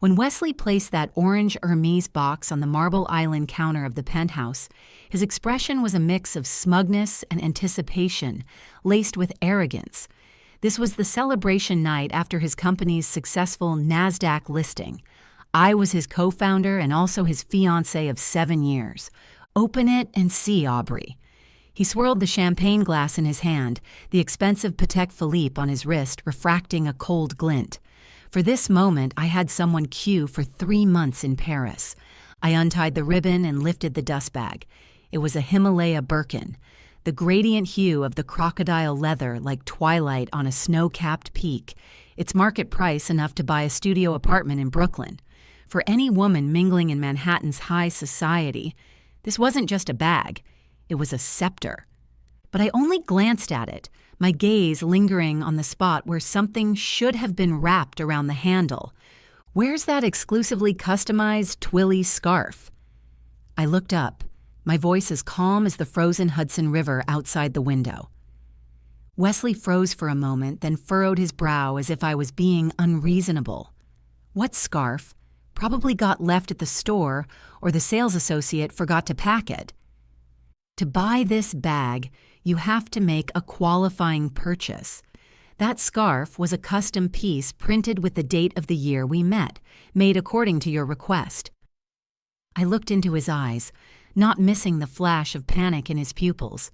When Wesley placed that orange Hermes box on the Marble Island counter of the penthouse, his expression was a mix of smugness and anticipation, laced with arrogance. This was the celebration night after his company's successful NASDAQ listing. I was his co-founder and also his fiancée of 7 years. Open it and see, Aubrey. He swirled the champagne glass in his hand, the expensive Patek Philippe on his wrist refracting a cold glint. For this moment, I had someone queue for 3 months in Paris. I untied the ribbon and lifted the dust bag. It was a Himalaya Birkin, the gradient hue of the crocodile leather like twilight on a snow-capped peak, its market price enough to buy a studio apartment in Brooklyn. For any woman mingling in Manhattan's high society, this wasn't just a bag, it was a scepter. But I only glanced at it, my gaze lingering on the spot where something should have been wrapped around the handle. Where's that exclusively customized twilly scarf? I looked up, my voice as calm as the frozen Hudson River outside the window. Wesley froze for a moment, then furrowed his brow as if I was being unreasonable. What scarf? Probably got left at the store, or the sales associate forgot to pack it. To buy this bag, you have to make a qualifying purchase. That scarf was a custom piece printed with the date of the year we met, made according to your request. I looked into his eyes, not missing the flash of panic in his pupils,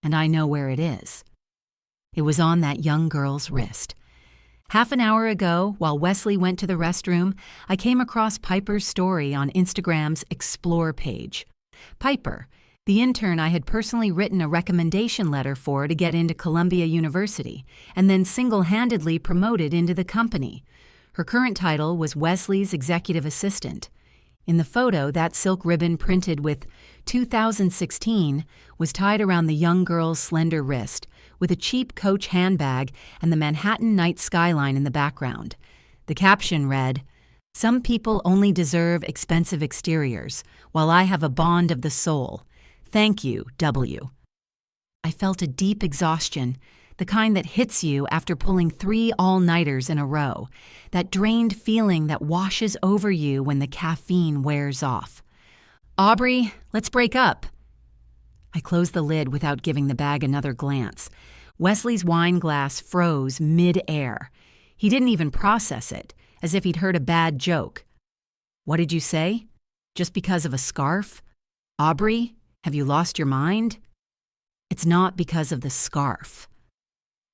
and I know where it is. It was on that young girl's wrist. Half an hour ago, while Wesley went to the restroom, I came across Piper's story on Instagram's Explore page. Piper, the intern I had personally written a recommendation letter for to get into Columbia University, and then single-handedly promoted into the company. Her current title was Wesley's executive assistant. In the photo, that silk ribbon printed with 2016 was tied around the young girl's slender wrist, with a cheap Coach handbag and the Manhattan night skyline in the background. The caption read, "Some people only deserve expensive exteriors, while I have a bond of the soul. Thank you, W." I felt a deep exhaustion, the kind that hits you after pulling 3 all-nighters in a row, that drained feeling that washes over you when the caffeine wears off. "Aubrey, let's break up." I closed the lid without giving the bag another glance. Wesley's wine glass froze mid-air. He didn't even process it, as if he'd heard a bad joke. "What did you say? Just because of a scarf? Aubrey, have you lost your mind?" "It's not because of the scarf."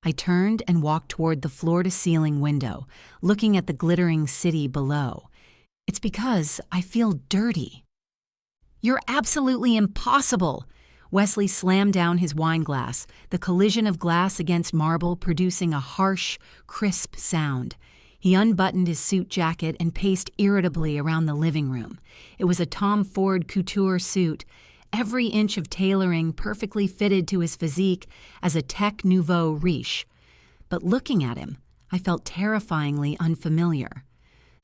I turned and walked toward the floor-to-ceiling window, looking at the glittering city below. "It's because I feel dirty." "You're absolutely impossible!" Wesley slammed down his wine glass, the collision of glass against marble producing a harsh, crisp sound. He unbuttoned his suit jacket and paced irritably around the living room. It was a Tom Ford couture suit, every inch of tailoring perfectly fitted to his physique as a Tech Nouveau riche. But looking at him, I felt terrifyingly unfamiliar.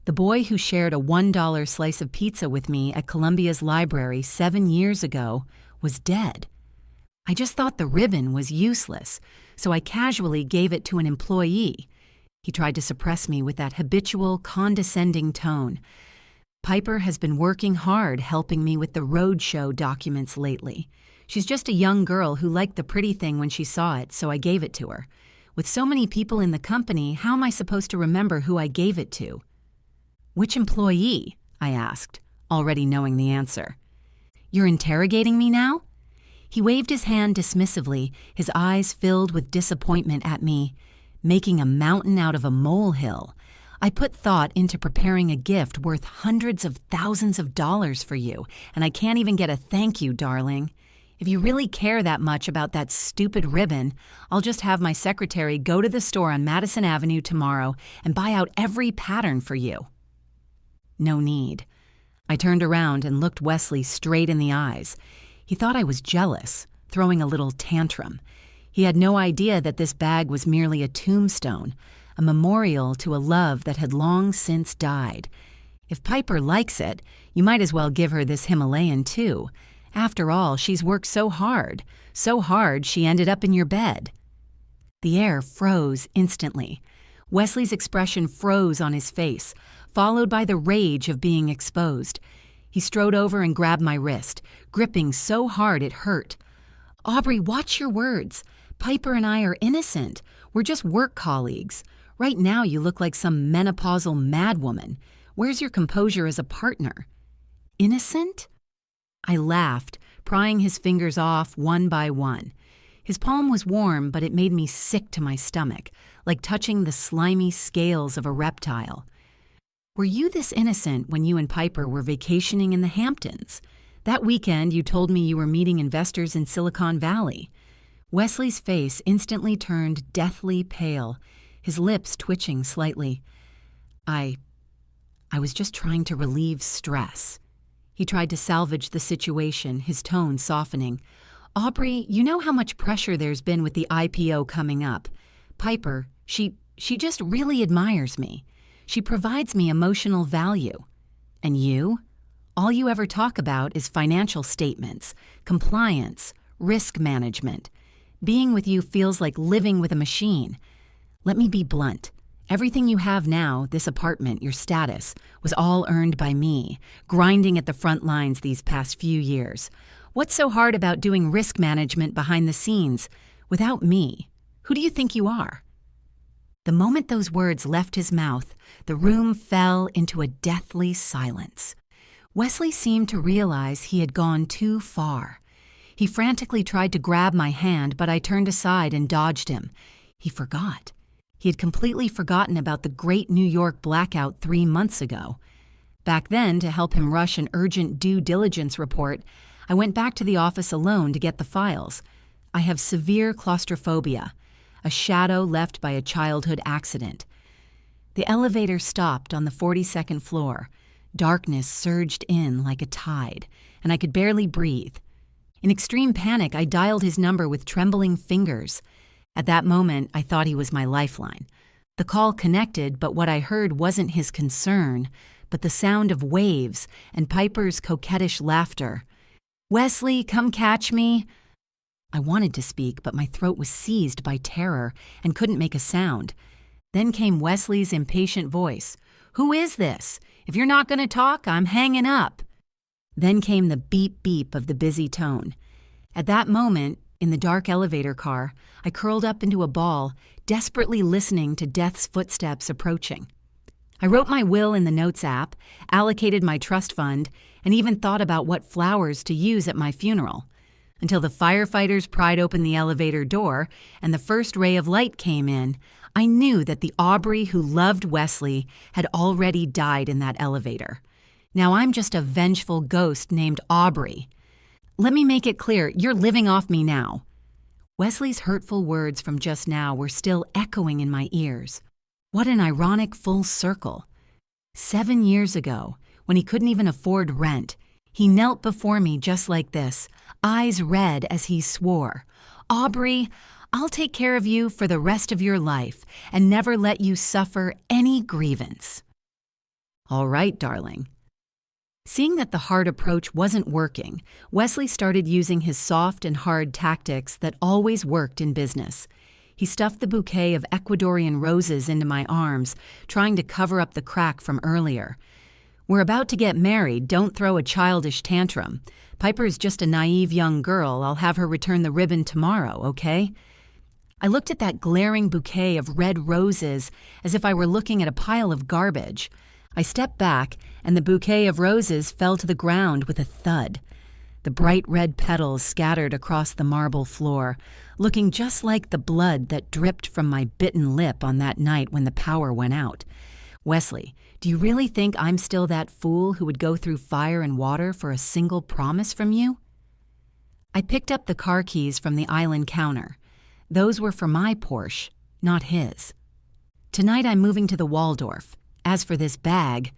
The boy who shared a $1 slice of pizza with me at Columbia's library 7 years ago was dead. I just thought the ribbon was useless, so I casually gave it to an employee. He tried to suppress me with that habitual, condescending tone. "Piper has been working hard helping me with the roadshow documents lately. She's just a young girl who liked the pretty thing when she saw it, so I gave it to her. With so many people in the company, how am I supposed to remember who I gave it to?" "Which employee?" I asked, already knowing the answer. "You're interrogating me now?" He waved his hand dismissively, his eyes filled with disappointment at me. "Making a mountain out of a molehill. I put thought into preparing a gift worth hundreds of thousands of dollars for you, and I can't even get a thank you, darling. If you really care that much about that stupid ribbon, I'll just have my secretary go to the store on Madison Avenue tomorrow and buy out every pattern for you." No need. I turned around and looked Wesley straight in the eyes. He thought I was jealous, throwing a little tantrum. He had no idea that this bag was merely a tombstone, a memorial to a love that had long since died. If Piper likes it, you might as well give her this Himalayan too. After all, she's worked so hard she ended up in your bed. The air froze instantly. Wesley's expression froze on his face, followed by the rage of being exposed. He strode over and grabbed my wrist, gripping so hard it hurt. "Aubrey, watch your words. Piper and I are innocent. We're just work colleagues. Right now you look like some menopausal madwoman. Where's your composure as a partner?" "Innocent?" I laughed, prying his fingers off one by one. His palm was warm, but it made me sick to my stomach, like touching the slimy scales of a reptile. "Were you this innocent when you and Piper were vacationing in the Hamptons? That weekend you told me you were meeting investors in Silicon Valley." Wesley's face instantly turned deathly pale, his lips twitching slightly. I was just trying to relieve stress." He tried to salvage the situation, his tone softening. "Aubrey, you know how much pressure there's been with the IPO coming up. Piper, she just really admires me. She provides me emotional value. And you? All you ever talk about is financial statements, compliance, risk management. Being with you feels like living with a machine. Let me be blunt. Everything you have now, this apartment, your status, was all earned by me, grinding at the front lines these past few years. What's so hard about doing risk management behind the scenes? Without me, who do you think you are?" The moment those words left his mouth, the room fell into a deathly silence. Wesley seemed to realize he had gone too far. He frantically tried to grab my hand, but I turned aside and dodged him. He forgot. He had completely forgotten about the great New York blackout 3 months ago. Back then, to help him rush an urgent due diligence report, I went back to the office alone to get the files. I have severe claustrophobia, a shadow left by a childhood accident. The elevator stopped on the 42nd floor. Darkness surged in like a tide, and I could barely breathe. In extreme panic, I dialed his number with trembling fingers. At that moment, I thought he was my lifeline. The call connected, but what I heard wasn't his concern, but the sound of waves and Piper's coquettish laughter. "Wesley, come catch me." I wanted to speak, but my throat was seized by terror and couldn't make a sound. Then came Wesley's impatient voice. "Who is this? If you're not going to talk, I'm hanging up." Then came the beep-beep of the busy tone. At that moment, in the dark elevator car, I curled up into a ball, desperately listening to death's footsteps approaching. I wrote my will in the Notes app, allocated my trust fund, and even thought about what flowers to use at my funeral. Until the firefighters pried open the elevator door and the first ray of light came in, I knew that the Aubrey who loved Wesley had already died in that elevator. Now I'm just a vengeful ghost named Aubrey. Let me make it clear, you're living off me now. Wesley's hurtful words from just now were still echoing in my ears. What an ironic full circle. 7 years ago, when he couldn't even afford rent, he knelt before me just like this, eyes red as he swore, "Aubrey, I'll take care of you for the rest of your life and never let you suffer any grievance." All right, darling. Seeing that the hard approach wasn't working, Wesley started using his soft and hard tactics that always worked in business. He stuffed the bouquet of Ecuadorian roses into my arms, trying to cover up the crack from earlier. "We're about to get married, don't throw a childish tantrum. Piper's just a naive young girl, I'll have her return the ribbon tomorrow, okay?" I looked at that glaring bouquet of red roses as if I were looking at a pile of garbage. I stepped back, and the bouquet of roses fell to the ground with a thud. The bright red petals scattered across the marble floor, looking just like the blood that dripped from my bitten lip on that night when the power went out. "Wesley, do you really think I'm still that fool who would go through fire and water for a single promise from you?" I picked up the car keys from the island counter. Those were for my Porsche, not his. "Tonight I'm moving to the Waldorf. As for this bag,"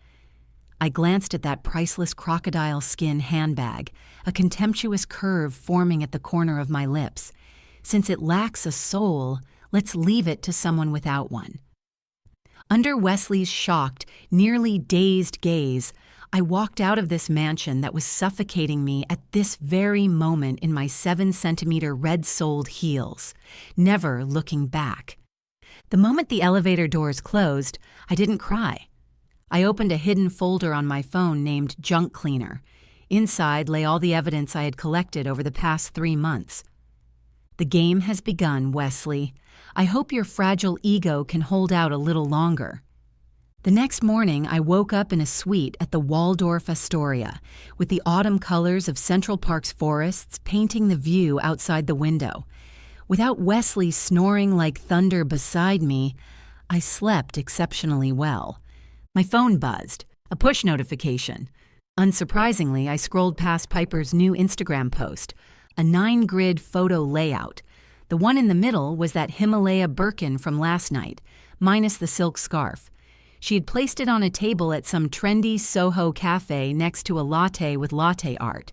I glanced at that priceless crocodile skin handbag, a contemptuous curve forming at the corner of my lips. "Since it lacks a soul, let's leave it to someone without one." Under Wesley's shocked, nearly dazed gaze, I walked out of this mansion that was suffocating me at this very moment in my 7-centimeter red-soled heels, never looking back. The moment the elevator doors closed, I didn't cry. I opened a hidden folder on my phone named Junk Cleaner. Inside lay all the evidence I had collected over the past 3 months. The game has begun, Wesley. I hope your fragile ego can hold out a little longer. The next morning, I woke up in a suite at the Waldorf Astoria, with the autumn colors of Central Park's forests painting the view outside the window. Without Wesley snoring like thunder beside me, I slept exceptionally well. My phone buzzed, a push notification. Unsurprisingly, I scrolled past Piper's new Instagram post, a 9-grid photo layout. The one in the middle was that Himalaya Birkin from last night, minus the silk scarf. She had placed it on a table at some trendy Soho cafe next to a latte with latte art.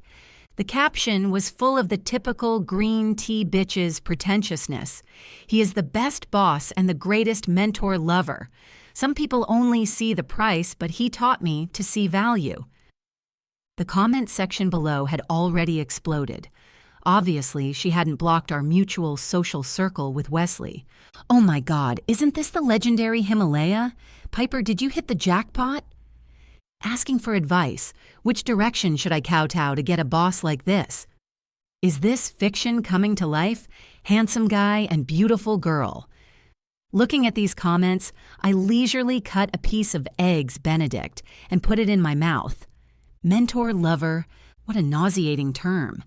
The caption was full of the typical green tea bitch's pretentiousness. He is the best boss and the greatest mentor lover. Some people only see the price, but he taught me to see value. The comment section below had already exploded. Obviously, she hadn't blocked our mutual social circle with Wesley. Oh my God, isn't this the legendary Himalaya? Piper, did you hit the jackpot? Asking for advice. Which direction should I kowtow to get a boss like this? Is this fiction coming to life? Handsome guy and beautiful girl. Looking at these comments, I leisurely cut a piece of Eggs Benedict and put it in my mouth. Mentor lover, what a nauseating term.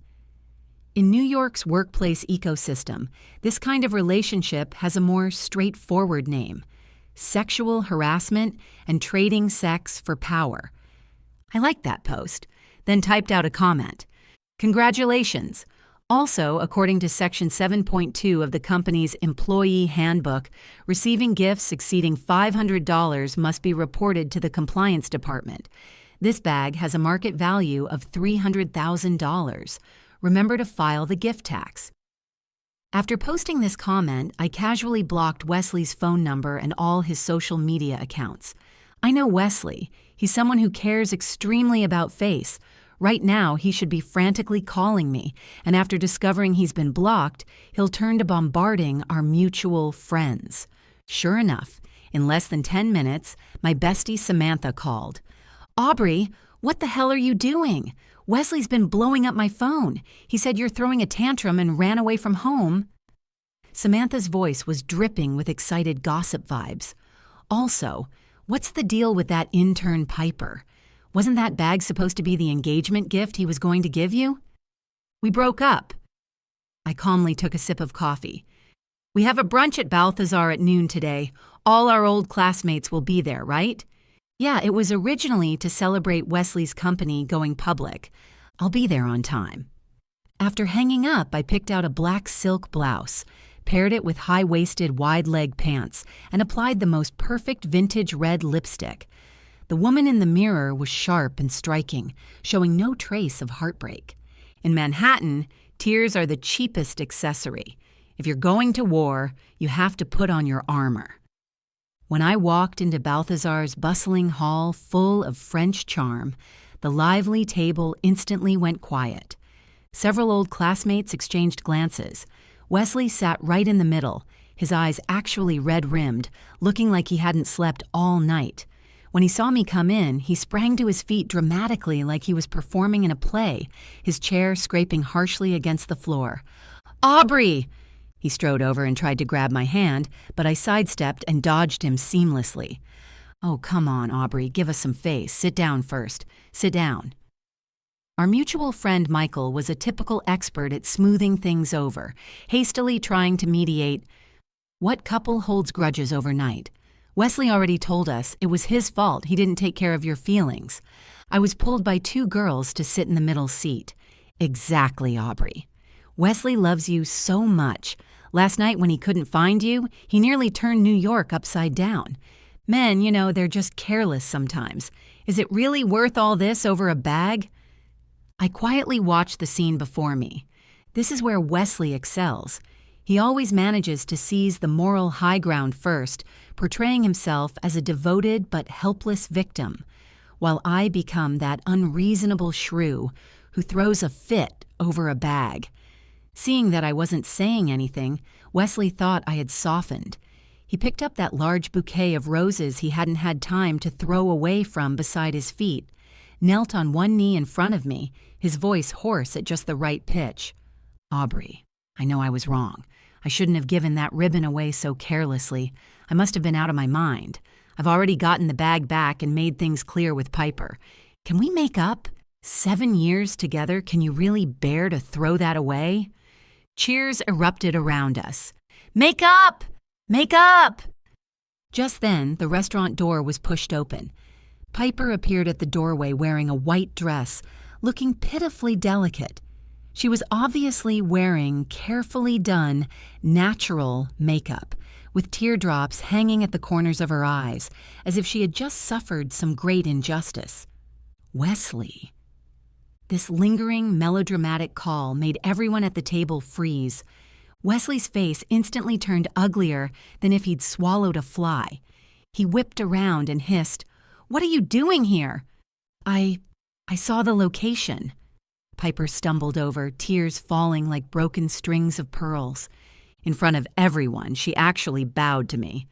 In New York's workplace ecosystem, this kind of relationship has a more straightforward name: sexual harassment and trading sex for power. I liked that post, then typed out a comment. Congratulations. Also, according to Section 7.2 of the company's employee handbook, receiving gifts exceeding $500 must be reported to the compliance department. This bag has a market value of $300,000. Remember to file the gift tax. After posting this comment, I casually blocked Wesley's phone number and all his social media accounts. I know Wesley. He's someone who cares extremely about face. Right now, he should be frantically calling me, and after discovering he's been blocked, he'll turn to bombarding our mutual friends. Sure enough, in less than 10 minutes, my bestie Samantha called. Aubrey, what the hell are you doing? Wesley's been blowing up my phone. He said you're throwing a tantrum and ran away from home. Samantha's voice was dripping with excited gossip vibes. Also, what's the deal with that intern Piper? Wasn't that bag supposed to be the engagement gift he was going to give you? We broke up. I calmly took a sip of coffee. We have a brunch at Balthazar at noon today. All our old classmates will be there, right? Yeah, it was originally to celebrate Wesley's company going public. I'll be there on time. After hanging up, I picked out a black silk blouse, paired it with high-waisted, wide-leg pants, and applied the most perfect vintage red lipstick. The woman in the mirror was sharp and striking, showing no trace of heartbreak. In Manhattan, tears are the cheapest accessory. If you're going to war, you have to put on your armor. When I walked into Balthazar's bustling hall full of French charm, the lively table instantly went quiet. Several old classmates exchanged glances. Wesley sat right in the middle, his eyes actually red-rimmed, looking like he hadn't slept all night. When he saw me come in, he sprang to his feet dramatically like he was performing in a play, his chair scraping harshly against the floor. Aubrey! He strode over and tried to grab my hand, but I sidestepped and dodged him seamlessly. Oh, come on, Aubrey, give us some face. Sit down first. Sit down. Our mutual friend Michael was a typical expert at smoothing things over, hastily trying to mediate. What couple holds grudges overnight? Wesley already told us it was his fault he didn't take care of your feelings. I was pulled by 2 girls to sit in the middle seat. Exactly, Aubrey. Wesley loves you so much. Last night when he couldn't find you, he nearly turned New York upside down. Men, they're just careless sometimes. Is it really worth all this over a bag? I quietly watched the scene before me. This is where Wesley excels. He always manages to seize the moral high ground first, portraying himself as a devoted but helpless victim, while I become that unreasonable shrew who throws a fit over a bag. Seeing that I wasn't saying anything, Wesley thought I had softened. He picked up that large bouquet of roses he hadn't had time to throw away from beside his feet, knelt on one knee in front of me, his voice hoarse at just the right pitch. "Aubrey, I know I was wrong. I shouldn't have given that ribbon away so carelessly. I must have been out of my mind. I've already gotten the bag back and made things clear with Piper. Can we make up? 7 years together, can you really bear to throw that away?" Cheers erupted around us. "Make up! Make up!" Just then, the restaurant door was pushed open. Piper appeared at the doorway wearing a white dress, looking pitifully delicate. She was obviously wearing carefully done, natural makeup, with teardrops hanging at the corners of her eyes, as if she had just suffered some great injustice. Wesley. This lingering, melodramatic call made everyone at the table freeze. Wesley's face instantly turned uglier than if he'd swallowed a fly. He whipped around and hissed, "What are you doing here?" I saw the location." Piper stumbled over, tears falling like broken strings of pearls. In front of everyone, she actually bowed to me.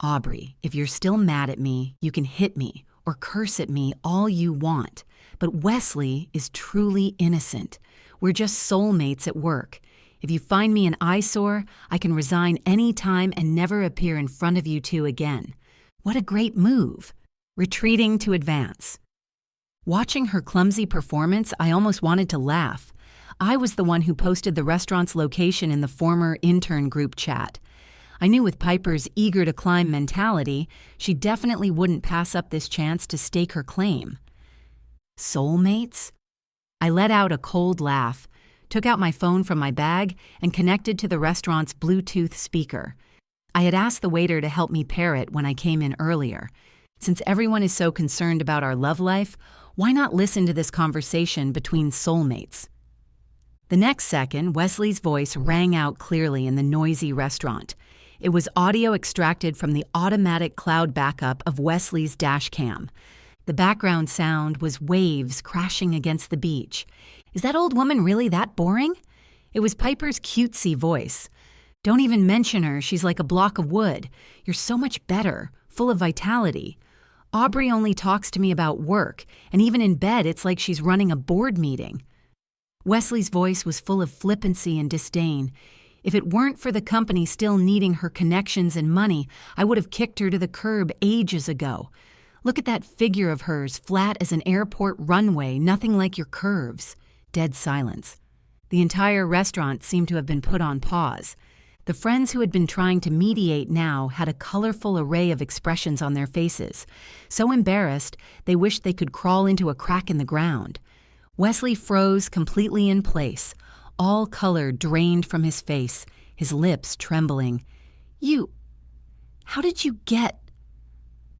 "Aubrey, if you're still mad at me, you can hit me or curse at me all you want. But Wesley is truly innocent. We're just soulmates at work. If you find me an eyesore, I can resign any time and never appear in front of you two again." What a great move. Retreating to advance. Watching her clumsy performance, I almost wanted to laugh. I was the one who posted the restaurant's location in the former intern group chat. I knew with Piper's eager-to-climb mentality, she definitely wouldn't pass up this chance to stake her claim. Soulmates? I let out a cold laugh, took out my phone from my bag, and connected to the restaurant's Bluetooth speaker. I had asked the waiter to help me pair it when I came in earlier. Since everyone is so concerned about our love life, why not listen to this conversation between soulmates? The next second, Wesley's voice rang out clearly in the noisy restaurant. It was audio extracted from the automatic cloud backup of Wesley's dash cam. The background sound was waves crashing against the beach. Is that old woman really that boring? It was Piper's cutesy voice. "Don't even mention her, she's like a block of wood. You're so much better, full of vitality. Aubrey only talks to me about work, and even in bed it's like she's running a board meeting." Wesley's voice was full of flippancy and disdain. If it weren't for the company still needing her connections and money, I would have kicked her to the curb ages ago. Look at that figure of hers, flat as an airport runway, nothing like your curves. Dead silence. The entire restaurant seemed to have been put on pause. The friends who had been trying to mediate now had a colorful array of expressions on their faces. So embarrassed, they wished they could crawl into a crack in the ground. Wesley froze completely in place, all color drained from his face, his lips trembling. How did you get?"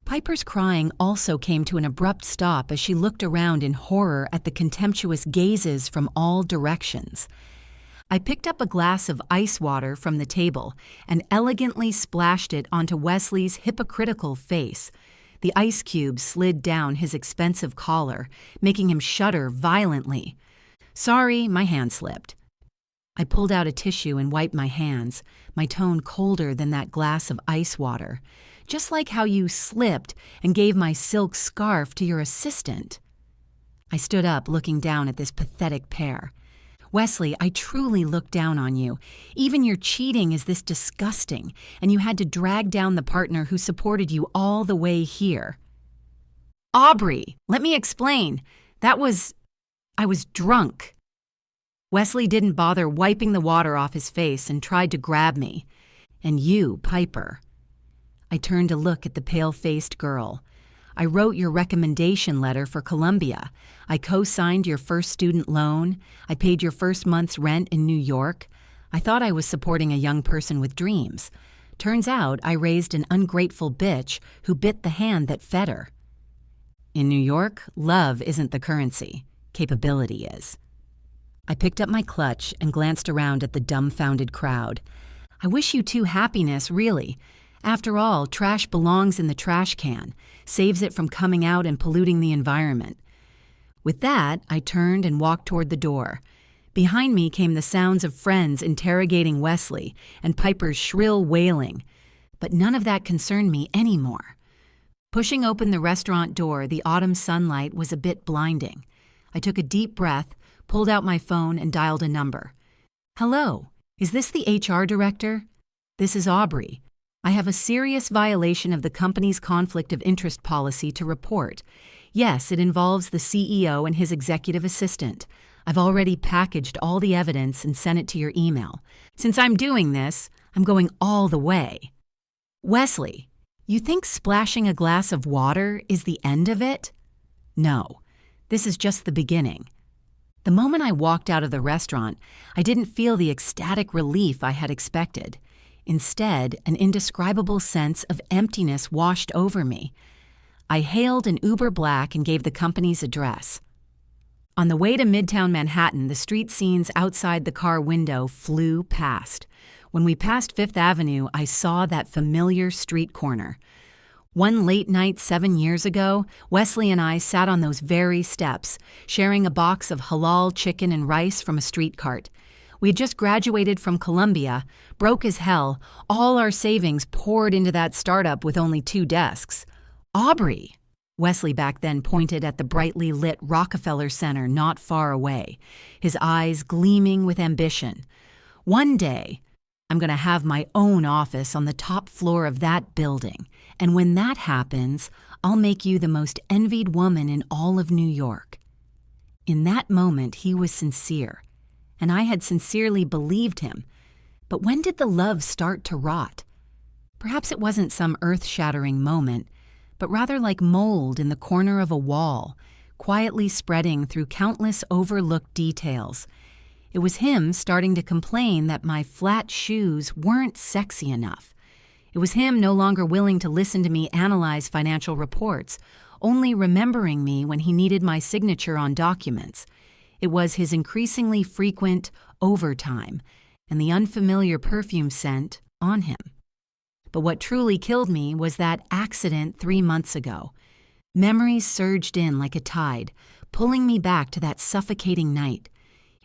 Piper's crying also came to an abrupt stop as she looked around in horror at the contemptuous gazes from all directions. I picked up a glass of ice water from the table and elegantly splashed it onto Wesley's hypocritical face. The ice cube slid down his expensive collar, making him shudder violently. "Sorry, my hand slipped." I pulled out a tissue and wiped my hands, my tone colder than that glass of ice water. "Just like how you slipped and gave my silk scarf to your assistant." I stood up, looking down at this pathetic pair. "Wesley, I truly look down on you. Even your cheating is this disgusting, and you had to drag down the partner who supported you all the way here." "Aubrey, let me explain. I was drunk." Wesley didn't bother wiping the water off his face and tried to grab me. "And you, Piper." I turned to look at the pale-faced girl. "I wrote your recommendation letter for Columbia. I co-signed your first student loan. I paid your first month's rent in New York. I thought I was supporting a young person with dreams. Turns out I raised an ungrateful bitch who bit the hand that fed her." In New York, love isn't the currency. Capability is. I picked up my clutch and glanced around at the dumbfounded crowd. "I wish you two happiness, really. After all, trash belongs in the trash can, saves it from coming out and polluting the environment." With that, I turned and walked toward the door. Behind me came the sounds of friends interrogating Wesley and Piper's shrill wailing. But none of that concerned me anymore. Pushing open the restaurant door, the autumn sunlight was a bit blinding. I took a deep breath, pulled out my phone, and dialed a number. "Hello, is this the HR director? This is Aubrey. I have a serious violation of the company's conflict of interest policy to report. Yes, it involves the CEO and his executive assistant. I've already packaged all the evidence and sent it to your email. Since I'm doing this, I'm going all the way." "Wesley, you think splashing a glass of water is the end of it?" "No, this is just the beginning." The moment I walked out of the restaurant, I didn't feel the ecstatic relief I had expected. Instead, an indescribable sense of emptiness washed over me. I hailed an Uber Black and gave the company's address. On the way to Midtown Manhattan, the street scenes outside the car window flew past. When we passed Fifth Avenue, I saw that familiar street corner. One late night 7 years ago, Wesley and I sat on those very steps, sharing a box of halal chicken and rice from a street cart. We had just graduated from Columbia, broke as hell, all our savings poured into that startup with only 2 desks. "Aubrey!" Wesley back then pointed at the brightly lit Rockefeller Center not far away, his eyes gleaming with ambition. "One day, I'm going to have my own office on the top floor of that building, and when that happens, I'll make you the most envied woman in all of New York." In that moment, he was sincere, and I had sincerely believed him. But when did the love start to rot? Perhaps it wasn't some earth-shattering moment, but rather like mold in the corner of a wall, quietly spreading through countless overlooked details. It was him starting to complain that my flat shoes weren't sexy enough. It was him no longer willing to listen to me analyze financial reports, only remembering me when he needed my signature on documents. It was his increasingly frequent overtime and the unfamiliar perfume scent on him. But what truly killed me was that accident 3 months ago. Memories surged in like a tide, pulling me back to that suffocating night.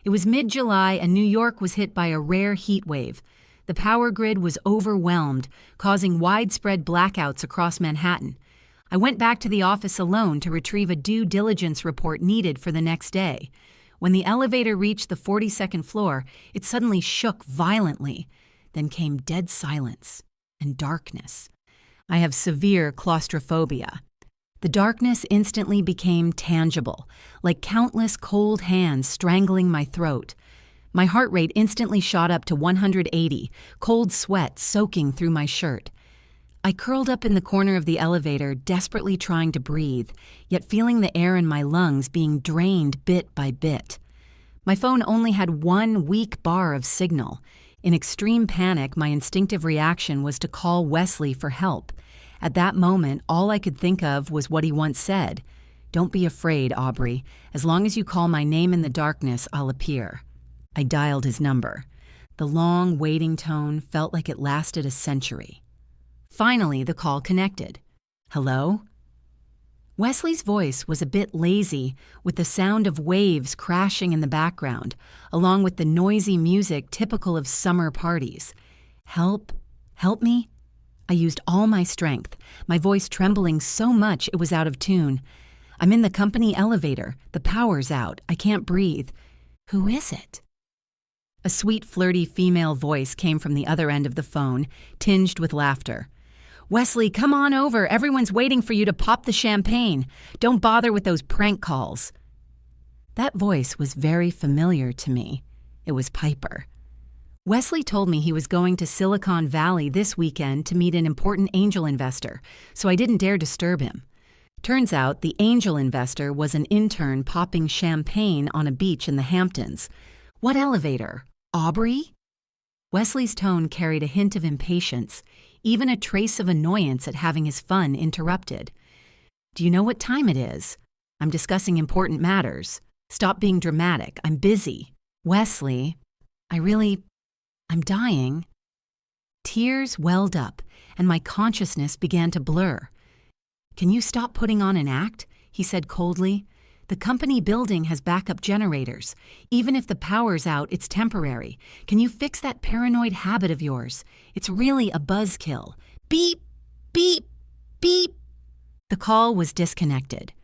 It was mid-July and New York was hit by a rare heat wave. The power grid was overwhelmed, causing widespread blackouts across Manhattan. I went back to the office alone to retrieve a due diligence report needed for the next day. When the elevator reached the 42nd floor, it suddenly shook violently. Then came dead silence and darkness. I have severe claustrophobia. The darkness instantly became tangible, like countless cold hands strangling my throat. My heart rate instantly shot up to 180, cold sweat soaking through my shirt. I curled up in the corner of the elevator, desperately trying to breathe, yet feeling the air in my lungs being drained bit by bit. My phone only had 1 weak bar of signal. In extreme panic, my instinctive reaction was to call Wesley for help. At that moment, all I could think of was what he once said. "Don't be afraid, Aubrey. As long as you call my name in the darkness, I'll appear." I dialed his number. The long, waiting tone felt like it lasted a century. Finally, the call connected. "Hello?" Wesley's voice was a bit lazy, with the sound of waves crashing in the background, along with the noisy music typical of summer parties. "Help? Help me?" I used all my strength, my voice trembling so much it was out of tune. "I'm in the company elevator. The power's out. I can't breathe." "Who is it?" A sweet, flirty female voice came from the other end of the phone, tinged with laughter. "Wesley, come on over. Everyone's waiting for you to pop the champagne. Don't bother with those prank calls." That voice was very familiar to me. It was Piper. Wesley told me he was going to Silicon Valley this weekend to meet an important angel investor, so I didn't dare disturb him. Turns out the angel investor was an intern popping champagne on a beach in the Hamptons. "What elevator? Aubrey?" Wesley's tone carried a hint of impatience, even a trace of annoyance at having his fun interrupted. "Do you know what time it is? I'm discussing important matters. Stop being dramatic. I'm busy." "Wesley, I'm dying." Tears welled up, and my consciousness began to blur. "Can you stop putting on an act?" he said coldly. "The company building has backup generators. Even if the power's out, it's temporary. Can you fix that paranoid habit of yours? It's really a buzzkill. Beep, beep, beep. The call was disconnected.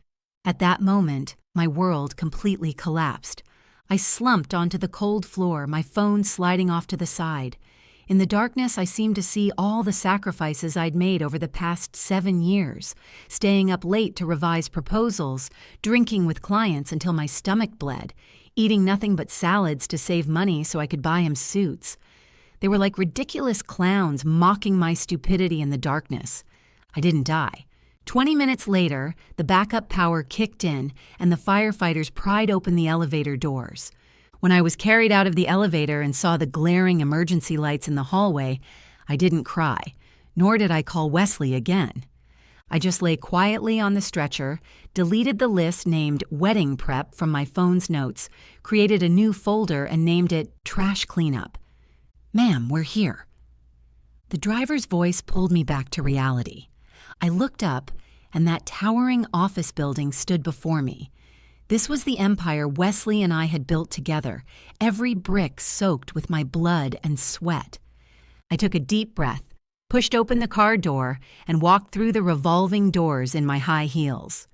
At that moment, my world completely collapsed. I slumped onto the cold floor, my phone sliding off to the side. In the darkness, I seemed to see all the sacrifices I'd made over the past 7 years, staying up late to revise proposals, drinking with clients until my stomach bled, eating nothing but salads to save money so I could buy him suits. They were like ridiculous clowns mocking my stupidity in the darkness. I didn't die. 20 minutes later, the backup power kicked in and the firefighters pried open the elevator doors. When I was carried out of the elevator and saw the glaring emergency lights in the hallway, I didn't cry, nor did I call Wesley again. I just lay quietly on the stretcher, deleted the list named Wedding Prep from my phone's notes, created a new folder and named it Trash Cleanup. "Ma'am, we're here." The driver's voice pulled me back to reality. I looked up, and that towering office building stood before me. This was the empire Wesley and I had built together, every brick soaked with my blood and sweat. I took a deep breath, pushed open the car door, and walked through the revolving doors in my high heels.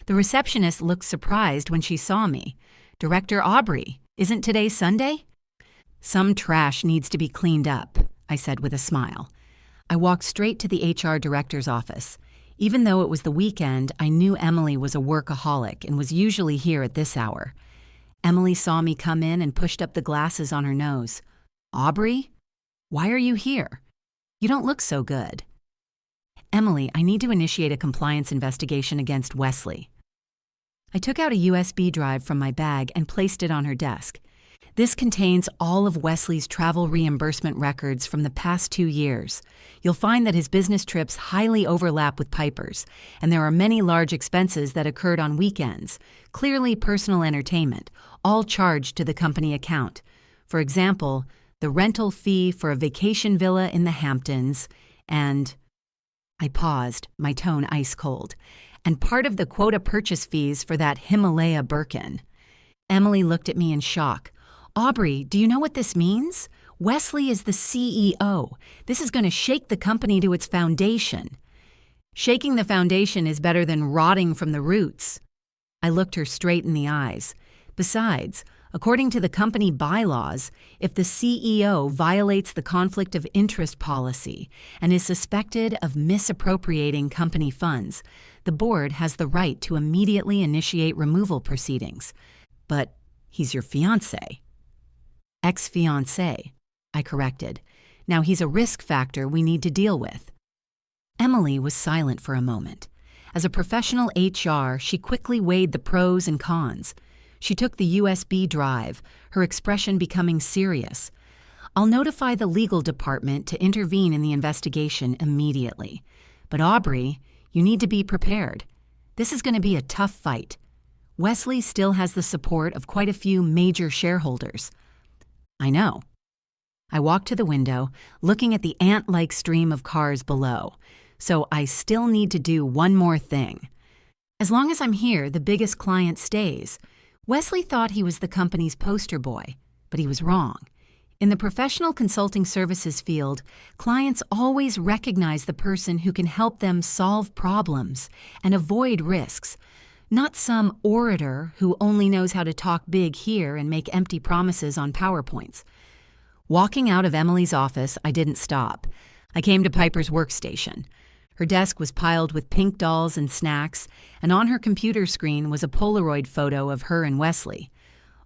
The receptionist looked surprised when she saw me. "Director Aubrey, isn't today Sunday?" "Some trash needs to be cleaned up," I said with a smile. I walked straight to the HR director's office. Even though it was the weekend, I knew Emily was a workaholic and was usually here at this hour. Emily saw me come in and pushed up the glasses on her nose. "Aubrey? Why are you here? You don't look so good." "Emily, I need to initiate a compliance investigation against Wesley." I took out a USB drive from my bag and placed it on her desk. This contains all of Wesley's travel reimbursement records from the past 2 years. You'll find that his business trips highly overlap with Piper's, and there are many large expenses that occurred on weekends, clearly personal entertainment, all charged to the company account. For example, the rental fee for a vacation villa in the Hamptons, and... I paused, my tone ice cold. "And part of the quota purchase fees for that Himalaya Birkin." Emily looked at me in shock. "Aubrey, do you know what this means? Wesley is the CEO. This is going to shake the company to its foundation." "Shaking the foundation is better than rotting from the roots." I looked her straight in the eyes. Besides, according to the company bylaws, if the CEO violates the conflict of interest policy and is suspected of misappropriating company funds, the board has the right to immediately initiate removal proceedings. "But he's your fiancé." "Ex-fiancé," I corrected. "Now he's a risk factor we need to deal with." Emily was silent for a moment. As a professional HR, she quickly weighed the pros and cons. She took the USB drive, her expression becoming serious. "I'll notify the legal department to intervene in the investigation immediately. But Aubrey, you need to be prepared. This is going to be a tough fight. Wesley still has the support of quite a few major shareholders." "I know." I walked to the window, looking at the ant-like stream of cars below. "So I still need to do one more thing. As long as I'm here, the biggest client stays. Wesley thought he was the company's poster boy, but he was wrong. In the professional consulting services field, clients always recognize the person who can help them solve problems and avoid risks, not some orator who only knows how to talk big here and make empty promises on PowerPoints." Walking out of Emily's office, I didn't stop. I came to Piper's workstation. Her desk was piled with pink dolls and snacks, and on her computer screen was a Polaroid photo of her and Wesley.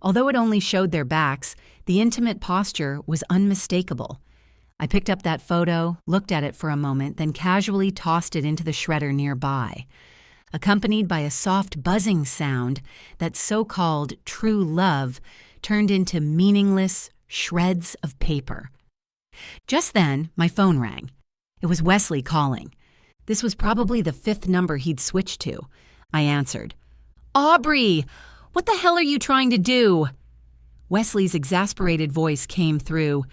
Although it only showed their backs, the intimate posture was unmistakable. I picked up that photo, looked at it for a moment, then casually tossed it into the shredder nearby. Accompanied by a soft buzzing sound, that so-called true love turned into meaningless shreds of paper. Just then, my phone rang. It was Wesley calling. This was probably the 5th number he'd switched to. I answered. "Aubrey, what the hell are you trying to do?" Wesley's exasperated voice came through.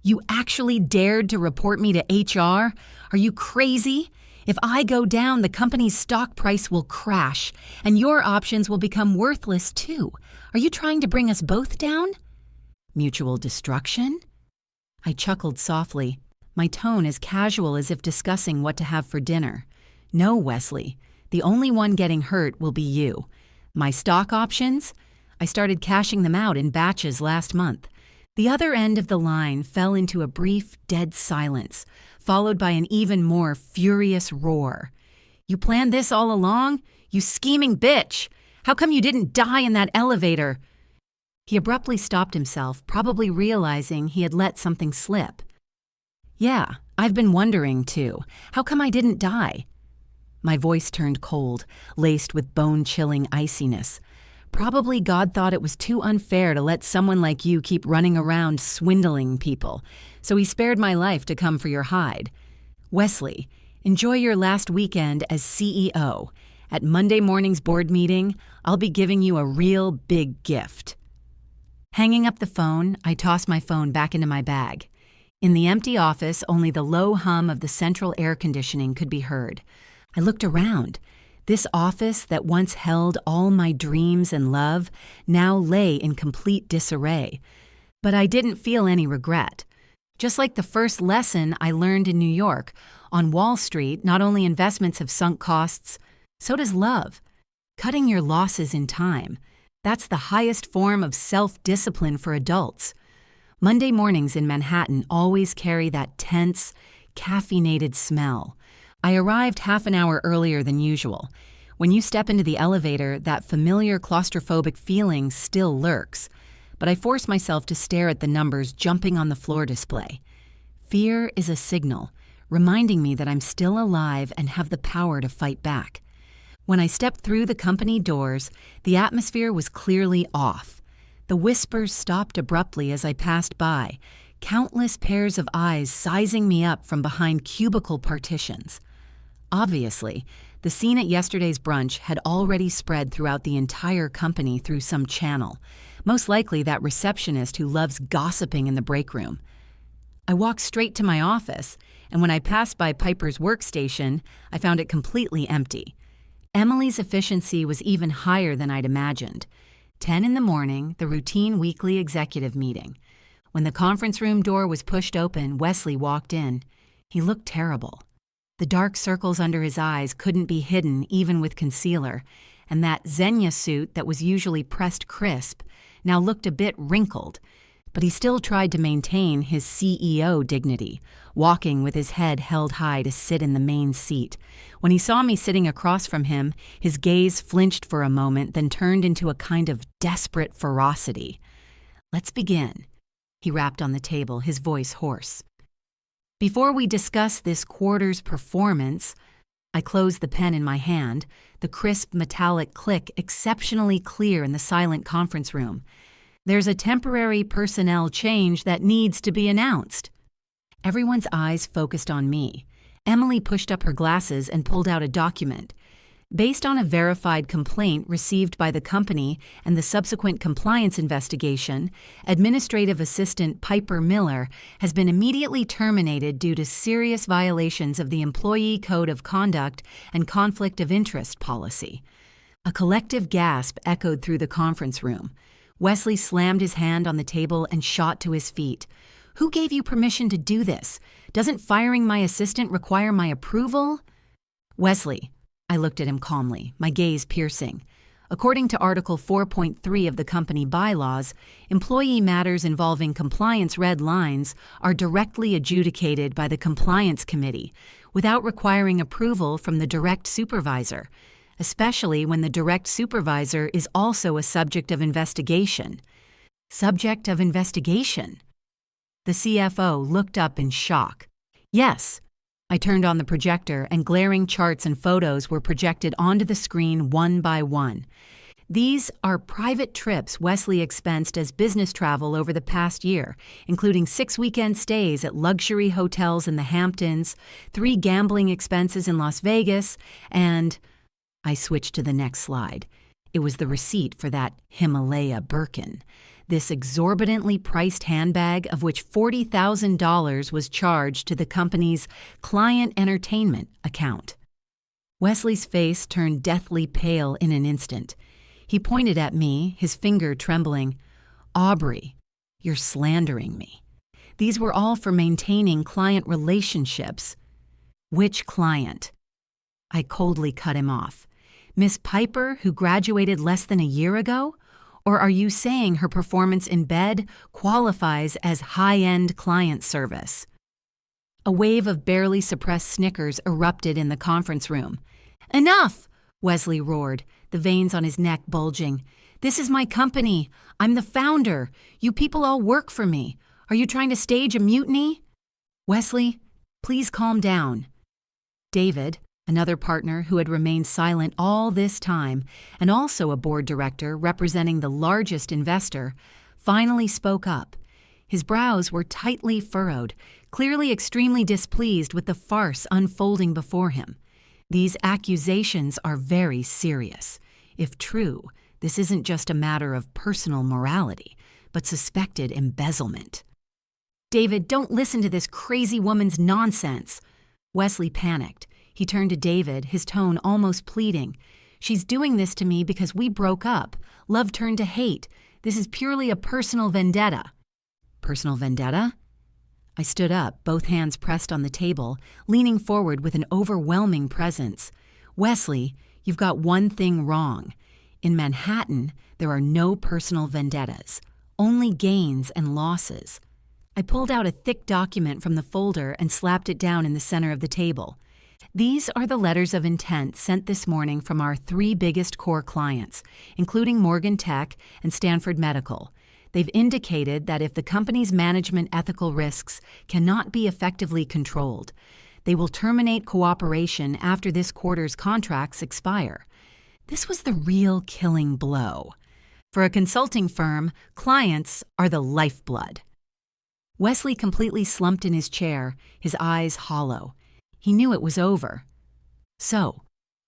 "You actually dared to report me to HR? Are you crazy? If I go down, the company's stock price will crash, and your options will become worthless too. Are you trying to bring us both down?" "Mutual destruction?" I chuckled softly. my tone as casual as if discussing what to have for dinner. "No, Wesley. The only one getting hurt will be you. My stock options? I started cashing them out in batches last month." The other end of the line fell into a brief, dead silence, followed by an even more furious roar. "You planned this all along? You scheming bitch! How come you didn't die in that elevator?" He abruptly stopped himself, probably realizing he had let something slip. "Yeah, I've been wondering, too. How come I didn't die?" My voice turned cold, laced with bone-chilling iciness. "Probably God thought it was too unfair to let someone like you keep running around swindling people, so he spared my life to come for your hide. Wesley, enjoy your last weekend as CEO. At Monday morning's board meeting, I'll be giving you a real big gift." Hanging up the phone, I tossed my phone back into my bag. In the empty office, only the low hum of the central air conditioning could be heard. I looked around. This office that once held all my dreams and love now lay in complete disarray. But I didn't feel any regret. Just like the first lesson I learned in New York, on Wall Street, not only investments have sunk costs, so does love. Cutting your losses in time. That's the highest form of self-discipline for adults. Monday mornings in Manhattan always carry that tense, caffeinated smell. I arrived half an hour earlier than usual. When you step into the elevator, that familiar claustrophobic feeling still lurks, but I force myself to stare at the numbers jumping on the floor display. Fear is a signal, reminding me that I'm still alive and have the power to fight back. When I stepped through the company doors, the atmosphere was clearly off. The whispers stopped abruptly as I passed by, countless pairs of eyes sizing me up from behind cubicle partitions. Obviously, the scene at yesterday's brunch had already spread throughout the entire company through some channel, most likely that receptionist who loves gossiping in the break room. I walked straight to my office, and when I passed by Piper's workstation, I found it completely empty. Emily's efficiency was even higher than I'd imagined. 10 in the morning, the routine weekly executive meeting. When the conference room door was pushed open, Wesley walked in. He looked terrible. The dark circles under his eyes couldn't be hidden even with concealer, and that Xenia suit that was usually pressed crisp now looked a bit wrinkled. But he still tried to maintain his CEO dignity, walking with his head held high to sit in the main seat. When he saw me sitting across from him, his gaze flinched for a moment, then turned into a kind of desperate ferocity. "Let's begin." He rapped on the table, his voice hoarse. "Before we discuss this quarter's performance," I closed the pen in my hand, the crisp metallic click exceptionally clear in the silent conference room. "There's a temporary personnel change that needs to be announced." Everyone's eyes focused on me. Emily pushed up her glasses and pulled out a document. Based on a verified complaint received by the company and the subsequent compliance investigation, Administrative Assistant Piper Miller has been immediately terminated due to serious violations of the Employee Code of Conduct and Conflict of Interest policy. A collective gasp echoed through the conference room. Wesley slammed his hand on the table and shot to his feet. "Who gave you permission to do this? Doesn't firing my assistant require my approval?" "Wesley," I looked at him calmly, my gaze piercing. "According to Article 4.3 of the company bylaws, employee matters involving compliance red lines are directly adjudicated by the Compliance Committee without requiring approval from the direct supervisor, especially when the direct supervisor is also a subject of investigation." Subject of investigation? The CFO looked up in shock. "Yes." I turned on the projector, and glaring charts and photos were projected onto the screen one by one. "These are private trips Wesley expensed as business travel over the past year, including 6 weekend stays at luxury hotels in the Hamptons, 3 gambling expenses in Las Vegas, and—" I switched to the next slide. It was the receipt for that Himalaya Birkin, this exorbitantly priced handbag of which $40,000 was charged to the company's client entertainment account. Wesley's face turned deathly pale in an instant. He pointed at me, his finger trembling. "Aubrey, you're slandering me. These were all for maintaining client relationships. Which client? I coldly cut him off. Miss Piper, who graduated less than a year ago? Or are you saying her performance in bed qualifies as high-end client service? A wave of barely suppressed snickers erupted in the conference room. Enough! Wesley roared, the veins on his neck bulging. This is my company. I'm the founder. You people all work for me. Are you trying to stage a mutiny? Wesley, please calm down. David, another partner who had remained silent all this time, and also a board director representing the largest investor, finally spoke up. His brows were tightly furrowed, clearly extremely displeased with the farce unfolding before him. These accusations are very serious. If true, this isn't just a matter of personal morality, but suspected embezzlement. David, don't listen to this crazy woman's nonsense. Wesley panicked. He turned to David, his tone almost pleading. She's doing this to me because we broke up. Love turned to hate. This is purely a personal vendetta. Personal vendetta? I stood up, both hands pressed on the table, leaning forward with an overwhelming presence. Wesley, you've got one thing wrong. In Manhattan, there are no personal vendettas, only gains and losses. I pulled out a thick document from the folder and slapped it down in the center of the table. These are the letters of intent sent this morning from our 3 biggest core clients, including Morgan Tech and Stanford Medical. They've indicated that if the company's management ethical risks cannot be effectively controlled, they will terminate cooperation after this quarter's contracts expire. This was the real killing blow. For a consulting firm, clients are the lifeblood. Wesley completely slumped in his chair, his eyes hollow. He knew it was over. So,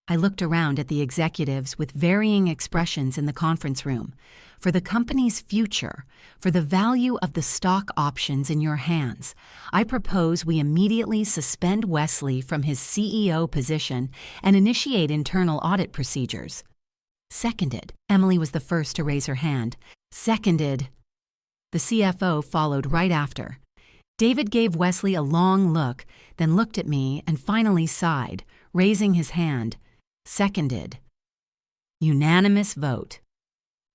I looked around at the executives with varying expressions in the conference room. For the company's future, for the value of the stock options in your hands, I propose we immediately suspend Wesley from his CEO position and initiate internal audit procedures. Seconded. Emily was the first to raise her hand. Seconded. The CFO followed right after. David gave Wesley a long look, then looked at me and finally sighed, raising his hand. Seconded. Unanimous vote.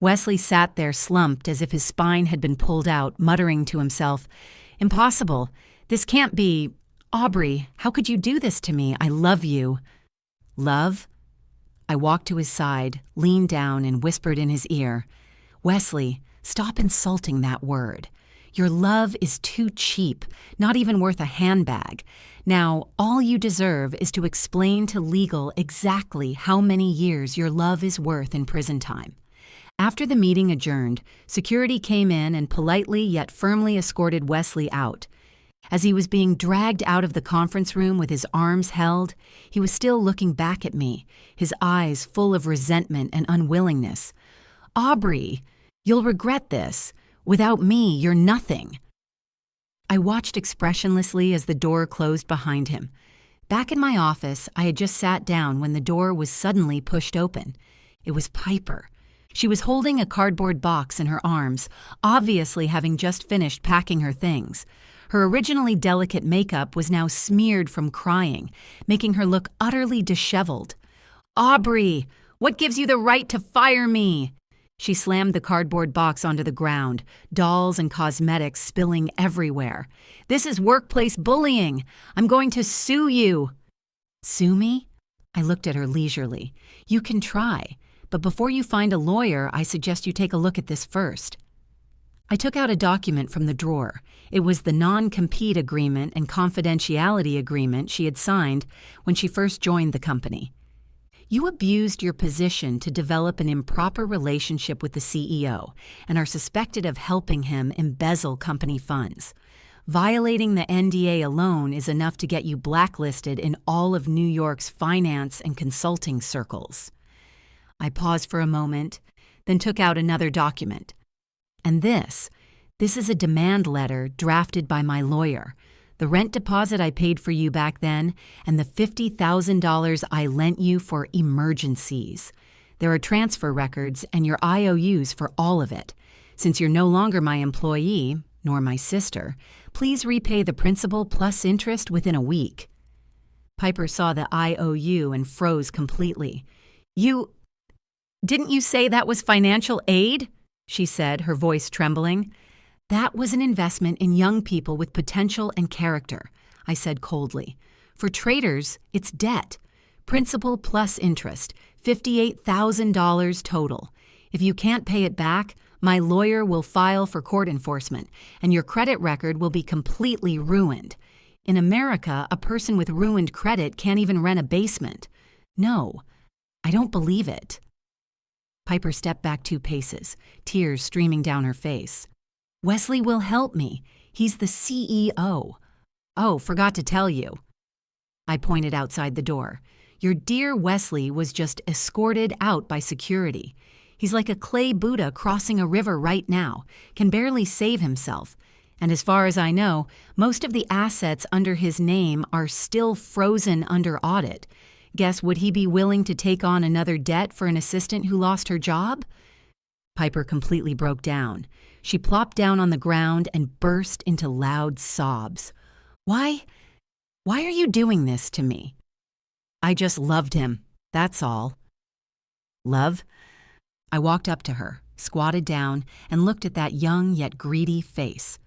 Wesley sat there slumped as if his spine had been pulled out, muttering to himself, "Impossible. This can't be. Aubrey, how could you do this to me? I love you." Love? I walked to his side, leaned down, and whispered in his ear, "Wesley, stop insulting that word. Your love is too cheap, not even worth a handbag. Now, all you deserve is to explain to legal exactly how many years your love is worth in prison time." After the meeting adjourned, security came in and politely yet firmly escorted Wesley out. As he was being dragged out of the conference room with his arms held, he was still looking back at me, his eyes full of resentment and unwillingness. "Aubrey, you'll regret this. Without me, you're nothing." I watched expressionlessly as the door closed behind him. Back in my office, I had just sat down when the door was suddenly pushed open. It was Piper. She was holding a cardboard box in her arms, obviously having just finished packing her things. Her originally delicate makeup was now smeared from crying, making her look utterly disheveled. "Aubrey, what gives you the right to fire me?" She slammed the cardboard box onto the ground, dolls and cosmetics spilling everywhere. "This is workplace bullying. I'm going to sue you." "Sue me?" I looked at her leisurely. "You can try. But before you find a lawyer, I suggest you take a look at this first." I took out a document from the drawer. It was the non-compete agreement and confidentiality agreement she had signed when she first joined the company. "You abused your position to develop an improper relationship with the CEO and are suspected of helping him embezzle company funds. Violating the NDA alone is enough to get you blacklisted in all of New York's finance and consulting circles." I paused for a moment, then took out another document. "And this is a demand letter drafted by my lawyer. The rent deposit I paid for you back then, and the $50,000 I lent you for emergencies. There are transfer records and your IOUs for all of it. Since you're no longer my employee, nor my sister. Please repay the principal plus interest within a week." Piper saw the IOU and froze completely. Didn't you say that was financial aid?" she said, her voice trembling. "That was an investment in young people with potential and character," I said coldly. "For traders, it's debt. Principal plus interest, $58,000 total. If you can't pay it back, my lawyer will file for court enforcement, and your credit record will be completely ruined. In America, a person with ruined credit can't even rent a basement. No, I don't believe it." Piper stepped back 2 paces, tears streaming down her face. "Wesley will help me. He's the CEO. Oh, forgot to tell you." I pointed outside the door. "Your dear Wesley was just escorted out by security. He's like a clay Buddha crossing a river right now, can barely save himself. And as far as I know, most of the assets under his name are still frozen under audit. Guess would he be willing to take on another debt for an assistant who lost her job?" Piper completely broke down. She plopped down on the ground and burst into loud sobs. Why are you doing this to me?" "I just loved him, that's all." "Love?" I walked up to her, squatted down, and looked at that young yet greedy face.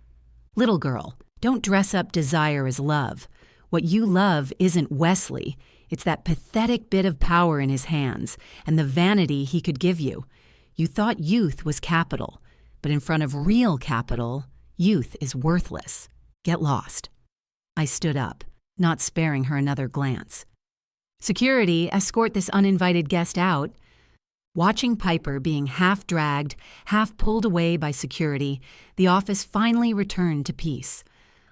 "Little girl, don't dress up desire as love. What you love isn't Wesley. It's that pathetic bit of power in his hands and the vanity he could give you. You thought youth was capital, but in front of real capital, youth is worthless. Get lost." I stood up, not sparing her another glance. "Security, escort this uninvited guest out." Watching Piper being half dragged, half pulled away by security, the office finally returned to peace.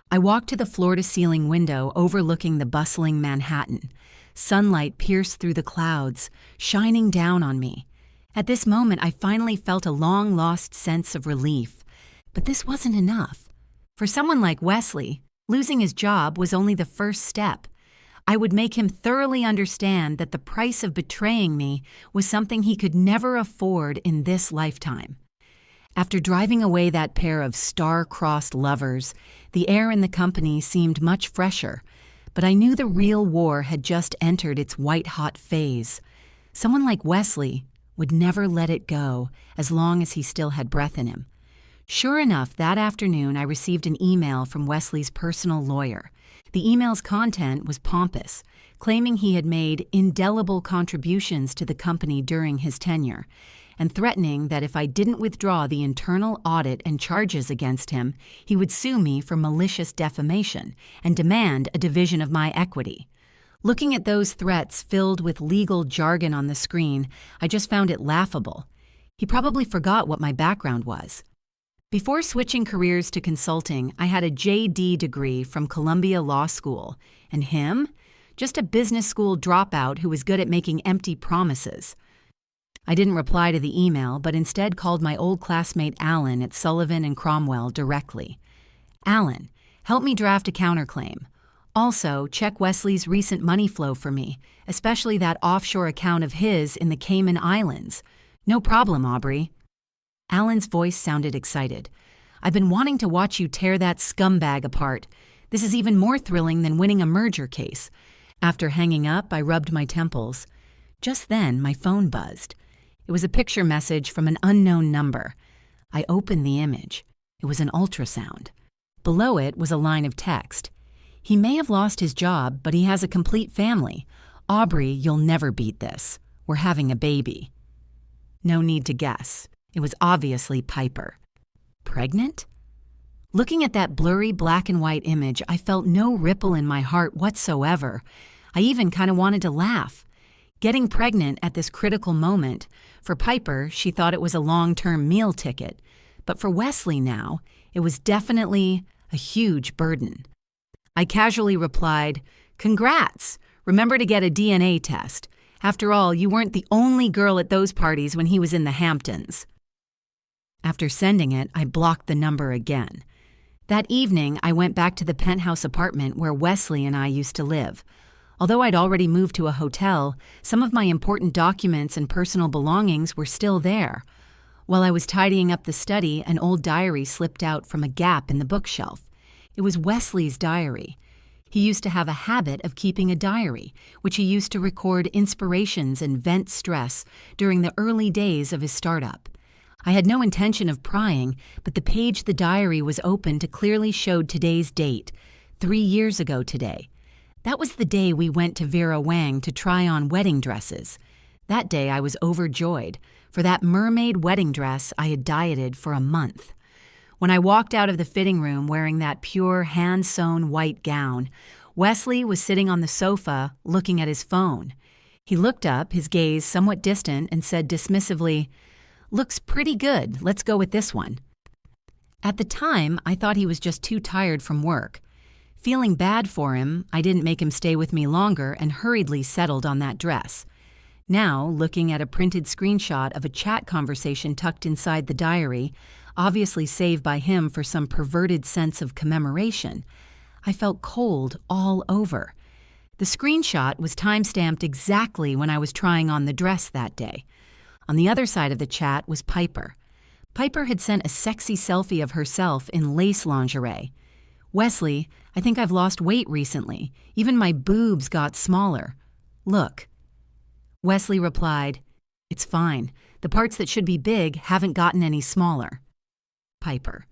I walked to the floor-to-ceiling window overlooking the bustling Manhattan. Sunlight pierced through the clouds, shining down on me. At this moment, I finally felt a long-lost sense of relief. But this wasn't enough. For someone like Wesley, losing his job was only the first step. I would make him thoroughly understand that the price of betraying me was something he could never afford in this lifetime. After driving away that pair of star-crossed lovers, the air in the company seemed much fresher, but I knew the real war had just entered its white-hot phase. Someone like Wesley would never let it go as long as he still had breath in him. Sure enough, that afternoon I received an email from Wesley's personal lawyer. The email's content was pompous, claiming he had made indelible contributions to the company during his tenure, and threatening that if I didn't withdraw the internal audit and charges against him, he would sue me for malicious defamation and demand a division of my equity. Looking at those threats filled with legal jargon on the screen, I just found it laughable. He probably forgot what my background was. Before switching careers to consulting, I had a JD degree from Columbia Law School, and him? Just a business school dropout who was good at making empty promises. I didn't reply to the email, but instead called my old classmate Alan at Sullivan and Cromwell directly. "Alan, help me draft a counterclaim. Also, check Wesley's recent money flow for me, especially that offshore account of his in the Cayman Islands." "No problem, Aubrey." Alan's voice sounded excited. "I've been wanting to watch you tear that scumbag apart. This is even more thrilling than winning a merger case." After hanging up, I rubbed my temples. Just then, my phone buzzed. It was a picture message from an unknown number. I opened the image. It was an ultrasound. Below it was a line of text. "He may have lost his job, but he has a complete family. Aubrey, you'll never beat this. We're having a baby." No need to guess. It was obviously Piper. Pregnant? Looking at that blurry black and white image, I felt no ripple in my heart whatsoever. I even kind of wanted to laugh. Getting pregnant at this critical moment, for Piper, she thought it was a long-term meal ticket. But for Wesley now, it was definitely a huge burden. I casually replied, "Congrats! Remember to get a DNA test. After all, you weren't the only girl at those parties when he was in the Hamptons." After sending it, I blocked the number again. That evening, I went back to the penthouse apartment where Wesley and I used to live. Although I'd already moved to a hotel, some of my important documents and personal belongings were still there. While I was tidying up the study, an old diary slipped out from a gap in the bookshelf. It was Wesley's diary. He used to have a habit of keeping a diary, which he used to record inspirations and vent stress during the early days of his startup. I had no intention of prying, but the page the diary was open to clearly showed today's date, 3 years ago today. That was the day we went to Vera Wang to try on wedding dresses. That day I was overjoyed. For that mermaid wedding dress, I had dieted for a month. When I walked out of the fitting room wearing that pure hand-sewn white gown, Wesley was sitting on the sofa looking at his phone. He looked up, his gaze somewhat distant, and said dismissively, "Looks pretty good. Let's go with this one." At the time, I thought he was just too tired from work. Feeling bad for him, I didn't make him stay with me longer and hurriedly settled on that dress. Now, looking at a printed screenshot of a chat conversation tucked inside the diary, obviously saved by him for some perverted sense of commemoration, I felt cold all over. The screenshot was time-stamped exactly when I was trying on the dress that day. On the other side of the chat was Piper. Piper had sent a sexy selfie of herself in lace lingerie. "Wesley, I think I've lost weight recently. Even my boobs got smaller. Look." Wesley replied, "It's fine. The parts that should be big haven't gotten any smaller." Piper,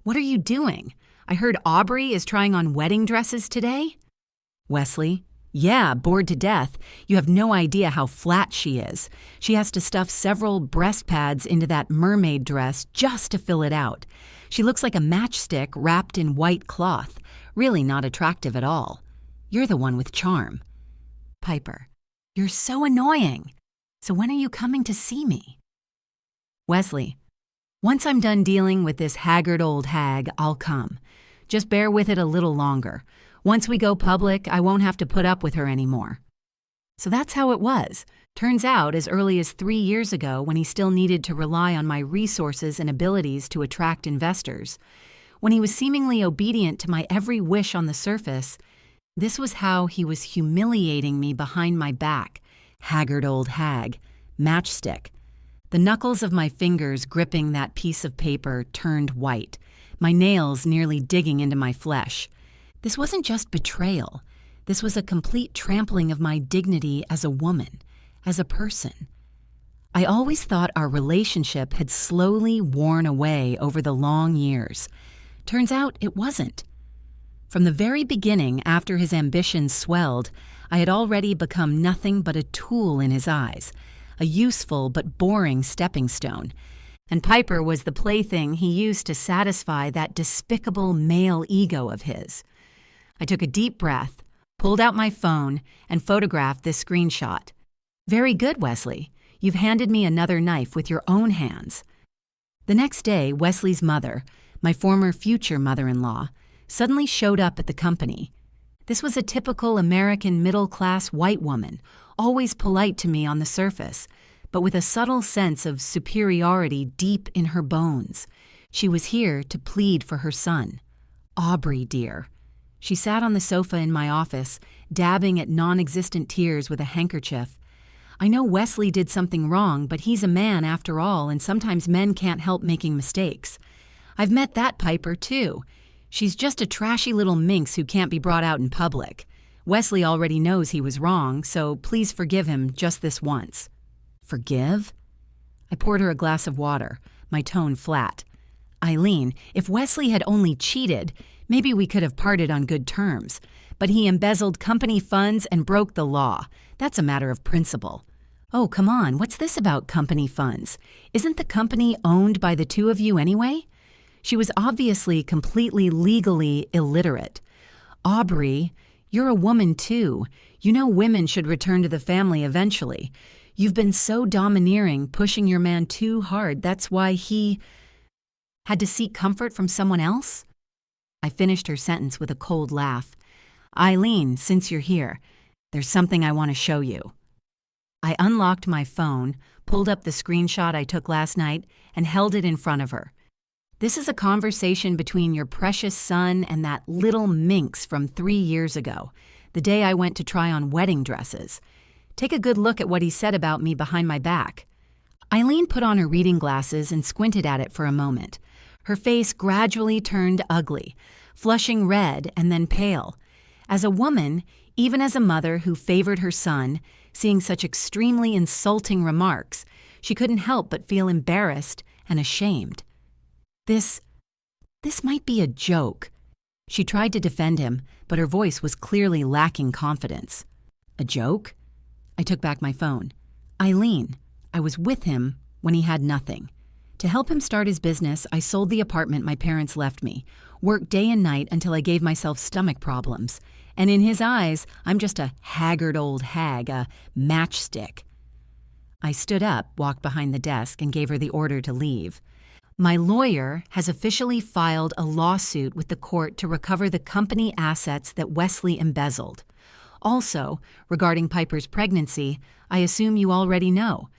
"What are you doing? I heard Aubrey is trying on wedding dresses today?" Wesley, "Yeah, bored to death. You have no idea how flat she is. She has to stuff several breast pads into that mermaid dress just to fill it out. She looks like a matchstick wrapped in white cloth. Really not attractive at all. You're the one with charm." Piper, "You're so annoying. So when are you coming to see me?" Wesley, "Once I'm done dealing with this haggard old hag, I'll come. Just bear with it a little longer. Once we go public, I won't have to put up with her anymore." So that's how it was. Turns out, as early as 3 years ago, when he still needed to rely on my resources and abilities to attract investors, when he was seemingly obedient to my every wish on the surface, this was how he was humiliating me behind my back. Haggard old hag. Matchstick. The knuckles of my fingers gripping that piece of paper turned white, my nails nearly digging into my flesh. This wasn't just betrayal. This was a complete trampling of my dignity as a woman, as a person. I always thought our relationship had slowly worn away over the long years. Turns out it wasn't. From the very beginning, after his ambitions swelled, I had already become nothing but a tool in his eyes, a useful but boring stepping stone. And Piper was the plaything he used to satisfy that despicable male ego of his. I took a deep breath, pulled out my phone, and photographed this screenshot. "Very good, Wesley. You've handed me another knife with your own hands." The next day, Wesley's mother, my former future mother-in-law, suddenly showed up at the company. This was a typical American middle-class white woman, always polite to me on the surface, but with a subtle sense of superiority deep in her bones. She was here to plead for her son. "Aubrey, dear." She sat on the sofa in my office, dabbing at non-existent tears with a handkerchief. "I know Wesley did something wrong, but he's a man after all, and sometimes men can't help making mistakes. I've met that Piper, too. She's just a trashy little minx who can't be brought out in public. Wesley already knows he was wrong, so please forgive him just this once." "Forgive?" I poured her a glass of water, my tone flat. "Eileen, if Wesley had only cheated, maybe we could have parted on good terms. But he embezzled company funds and broke the law. That's a matter of principle." "Oh, come on, what's this about company funds? Isn't the company owned by the two of you anyway?" She was obviously completely legally illiterate. "Aubrey, you're a woman too. You know women should return to the family eventually. You've been so domineering, pushing your man too hard. That's why he had to seek comfort from someone else?" I finished her sentence with a cold laugh. "Eileen, since you're here, there's something I want to show you." I unlocked my phone, pulled up the screenshot I took last night, and held it in front of her. "This is a conversation between your precious son and that little minx from 3 years ago, the day I went to try on wedding dresses. Take a good look at what he said about me behind my back." Eileen put on her reading glasses and squinted at it for a moment. Her face gradually turned ugly, flushing red and then pale. As a woman, even as a mother who favored her son, seeing such extremely insulting remarks, she couldn't help but feel embarrassed and ashamed. This might be a joke. She tried to defend him, but her voice was clearly lacking confidence. A joke? I took back my phone. Eileen, I was with him when he had nothing. To help him start his business, I sold the apartment my parents left me, worked day and night until I gave myself stomach problems. And in his eyes, I'm just a haggard old hag, a matchstick. I stood up, walked behind the desk, and gave her the order to leave. My lawyer has officially filed a lawsuit with the court to recover the company assets that Wesley embezzled. Also, regarding Piper's pregnancy, I assume you already know.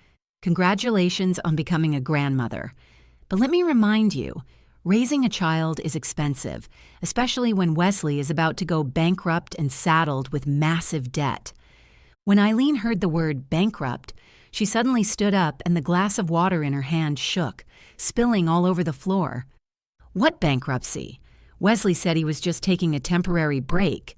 Congratulations on becoming a grandmother. But let me remind you, raising a child is expensive, especially when Wesley is about to go bankrupt and saddled with massive debt. When Eileen heard the word bankrupt, she suddenly stood up and the glass of water in her hand shook, spilling all over the floor. What bankruptcy? Wesley said he was just taking a temporary break.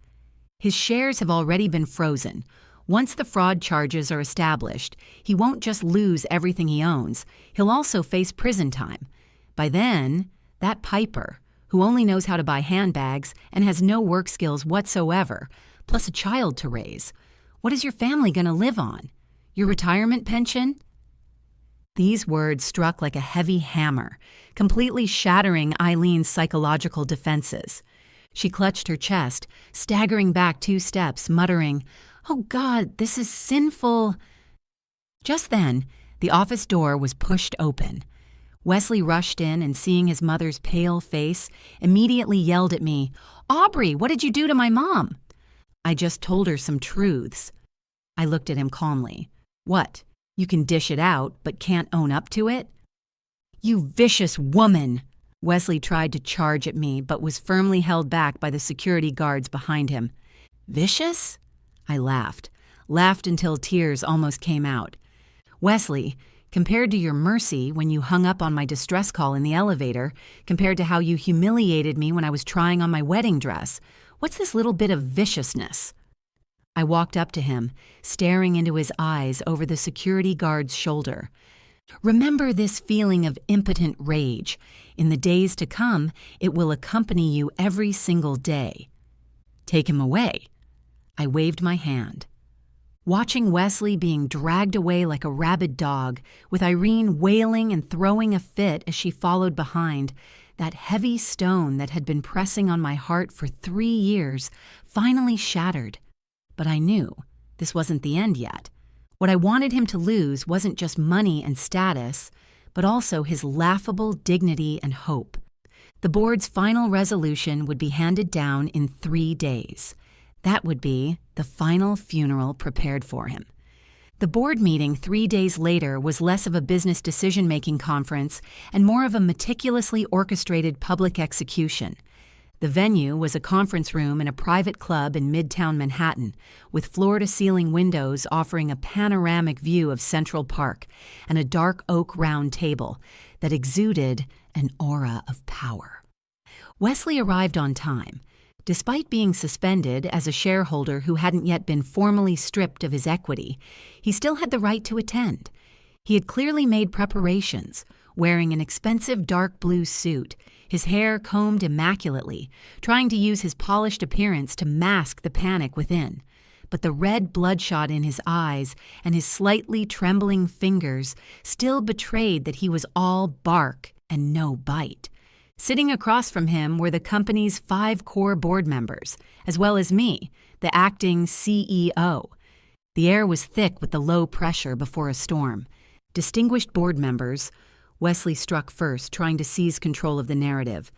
His shares have already been frozen. Once the fraud charges are established, he won't just lose everything he owns, he'll also face prison time. By then, that Piper, who only knows how to buy handbags and has no work skills whatsoever, plus a child to raise, what is your family going to live on? Your retirement pension? These words struck like a heavy hammer, completely shattering Eileen's psychological defenses. She clutched her chest, staggering back 2 steps, muttering, "Oh God, this is sinful." Just then, the office door was pushed open. Wesley rushed in and, seeing his mother's pale face, immediately yelled at me, "Aubrey, what did you do to my mom?" I just told her some truths. I looked at him calmly. What? You can dish it out, but can't own up to it? You vicious woman! Wesley tried to charge at me, but was firmly held back by the security guards behind him. Vicious? I laughed until tears almost came out. Wesley, compared to your mercy when you hung up on my distress call in the elevator, compared to how you humiliated me when I was trying on my wedding dress, what's this little bit of viciousness? I walked up to him, staring into his eyes over the security guard's shoulder. Remember this feeling of impotent rage. In the days to come, it will accompany you every single day. Take him away. I waved my hand. Watching Wesley being dragged away like a rabid dog, with Irene wailing and throwing a fit as she followed behind, that heavy stone that had been pressing on my heart for 3 years finally shattered. But I knew this wasn't the end yet. What I wanted him to lose wasn't just money and status, but also his laughable dignity and hope. The board's final resolution would be handed down in 3 days. That would be the final funeral prepared for him. The board meeting 3 days later was less of a business decision-making conference and more of a meticulously orchestrated public execution. The venue was a conference room in a private club in Midtown Manhattan, with floor-to-ceiling windows offering a panoramic view of Central Park and a dark oak round table that exuded an aura of power. Wesley arrived on time. Despite being suspended as a shareholder who hadn't yet been formally stripped of his equity, he still had the right to attend. He had clearly made preparations, wearing an expensive dark blue suit, his hair combed immaculately, trying to use his polished appearance to mask the panic within. But the red bloodshot in his eyes and his slightly trembling fingers still betrayed that he was all bark and no bite. Sitting across from him were the company's 5 core board members, as well as me, the acting CEO. The air was thick with the low pressure before a storm. Distinguished board members, Wesley struck first, trying to seize control of the narrative.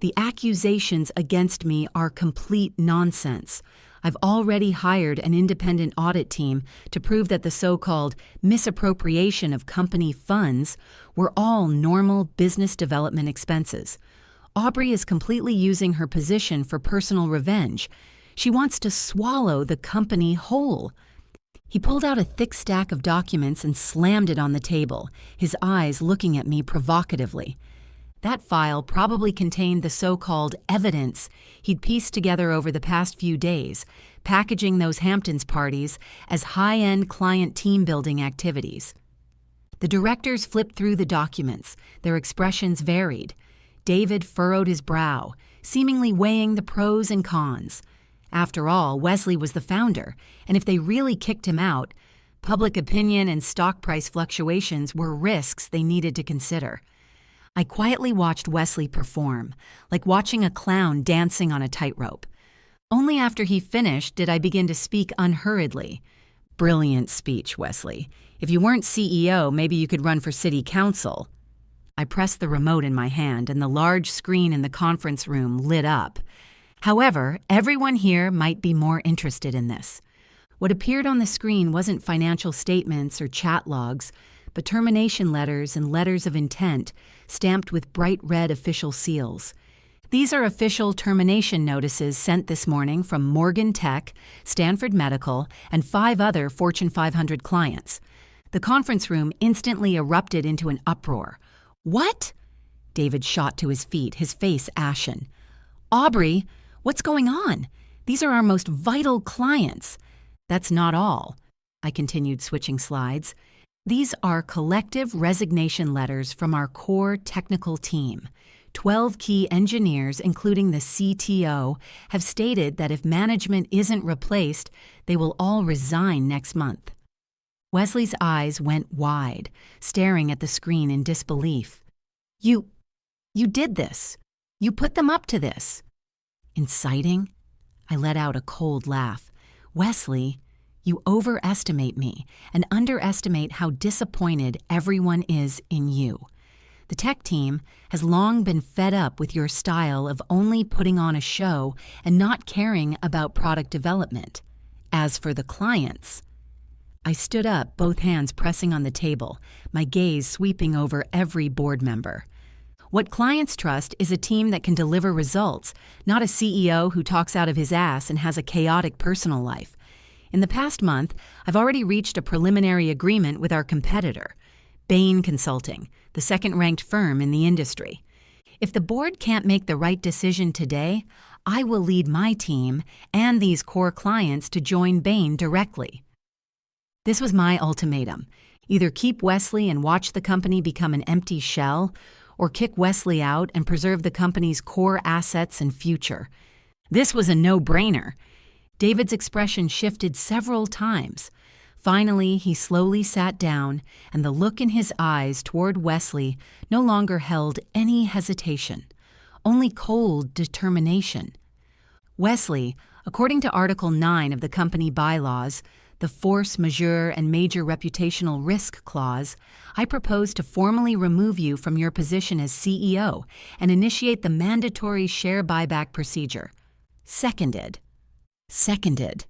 The accusations against me are complete nonsense. I've already hired an independent audit team to prove that the so-called misappropriation of company funds were all normal business development expenses. Aubrey is completely using her position for personal revenge. She wants to swallow the company whole. He pulled out a thick stack of documents and slammed it on the table, his eyes looking at me provocatively. That file probably contained the so-called evidence he'd pieced together over the past few days, packaging those Hamptons parties as high-end client team-building activities. The directors flipped through the documents. Their expressions varied. David furrowed his brow, seemingly weighing the pros and cons. After all, Wesley was the founder, and if they really kicked him out, public opinion and stock price fluctuations were risks they needed to consider. I quietly watched Wesley perform, like watching a clown dancing on a tightrope. Only after he finished did I begin to speak unhurriedly. "Brilliant speech, Wesley. If you weren't CEO, maybe you could run for city council." I pressed the remote in my hand, and the large screen in the conference room lit up. However, everyone here might be more interested in this. What appeared on the screen wasn't financial statements or chat logs, but termination letters and letters of intent stamped with bright red official seals. These are official termination notices sent this morning from Morgan Tech, Stanford Medical, and 5 other Fortune 500 clients. The conference room instantly erupted into an uproar. "What?" David shot to his feet, his face ashen. "Aubrey, what's going on? These are our most vital clients." "That's not all," I continued, switching slides. "These are collective resignation letters from our core technical team. 12 key engineers, including the CTO, have stated that if management isn't replaced, they will all resign next month." Wesley's eyes went wide, staring at the screen in disbelief. You did this. You put them up to this." "Inciting?" I let out a cold laugh. "Wesley, you overestimate me and underestimate how disappointed everyone is in you. The tech team has long been fed up with your style of only putting on a show and not caring about product development. As for the clients..." I stood up, both hands pressing on the table, my gaze sweeping over every board member. What clients trust is a team that can deliver results, not a CEO who talks out of his ass and has a chaotic personal life. In the past month, I've already reached a preliminary agreement with our competitor, Bain Consulting, the second-ranked firm in the industry. If the board can't make the right decision today, I will lead my team and these core clients to join Bain directly. This was my ultimatum. Either keep Wesley and watch the company become an empty shell, or kick Wesley out and preserve the company's core assets and future. This was a no-brainer. David's expression shifted several times. Finally, he slowly sat down, and the look in his eyes toward Wesley no longer held any hesitation, only cold determination. "Wesley, according to Article 9 of the company bylaws, the force majeure and major reputational risk clause, I propose to formally remove you from your position as CEO and initiate the mandatory share buyback procedure." Seconded. Seconded.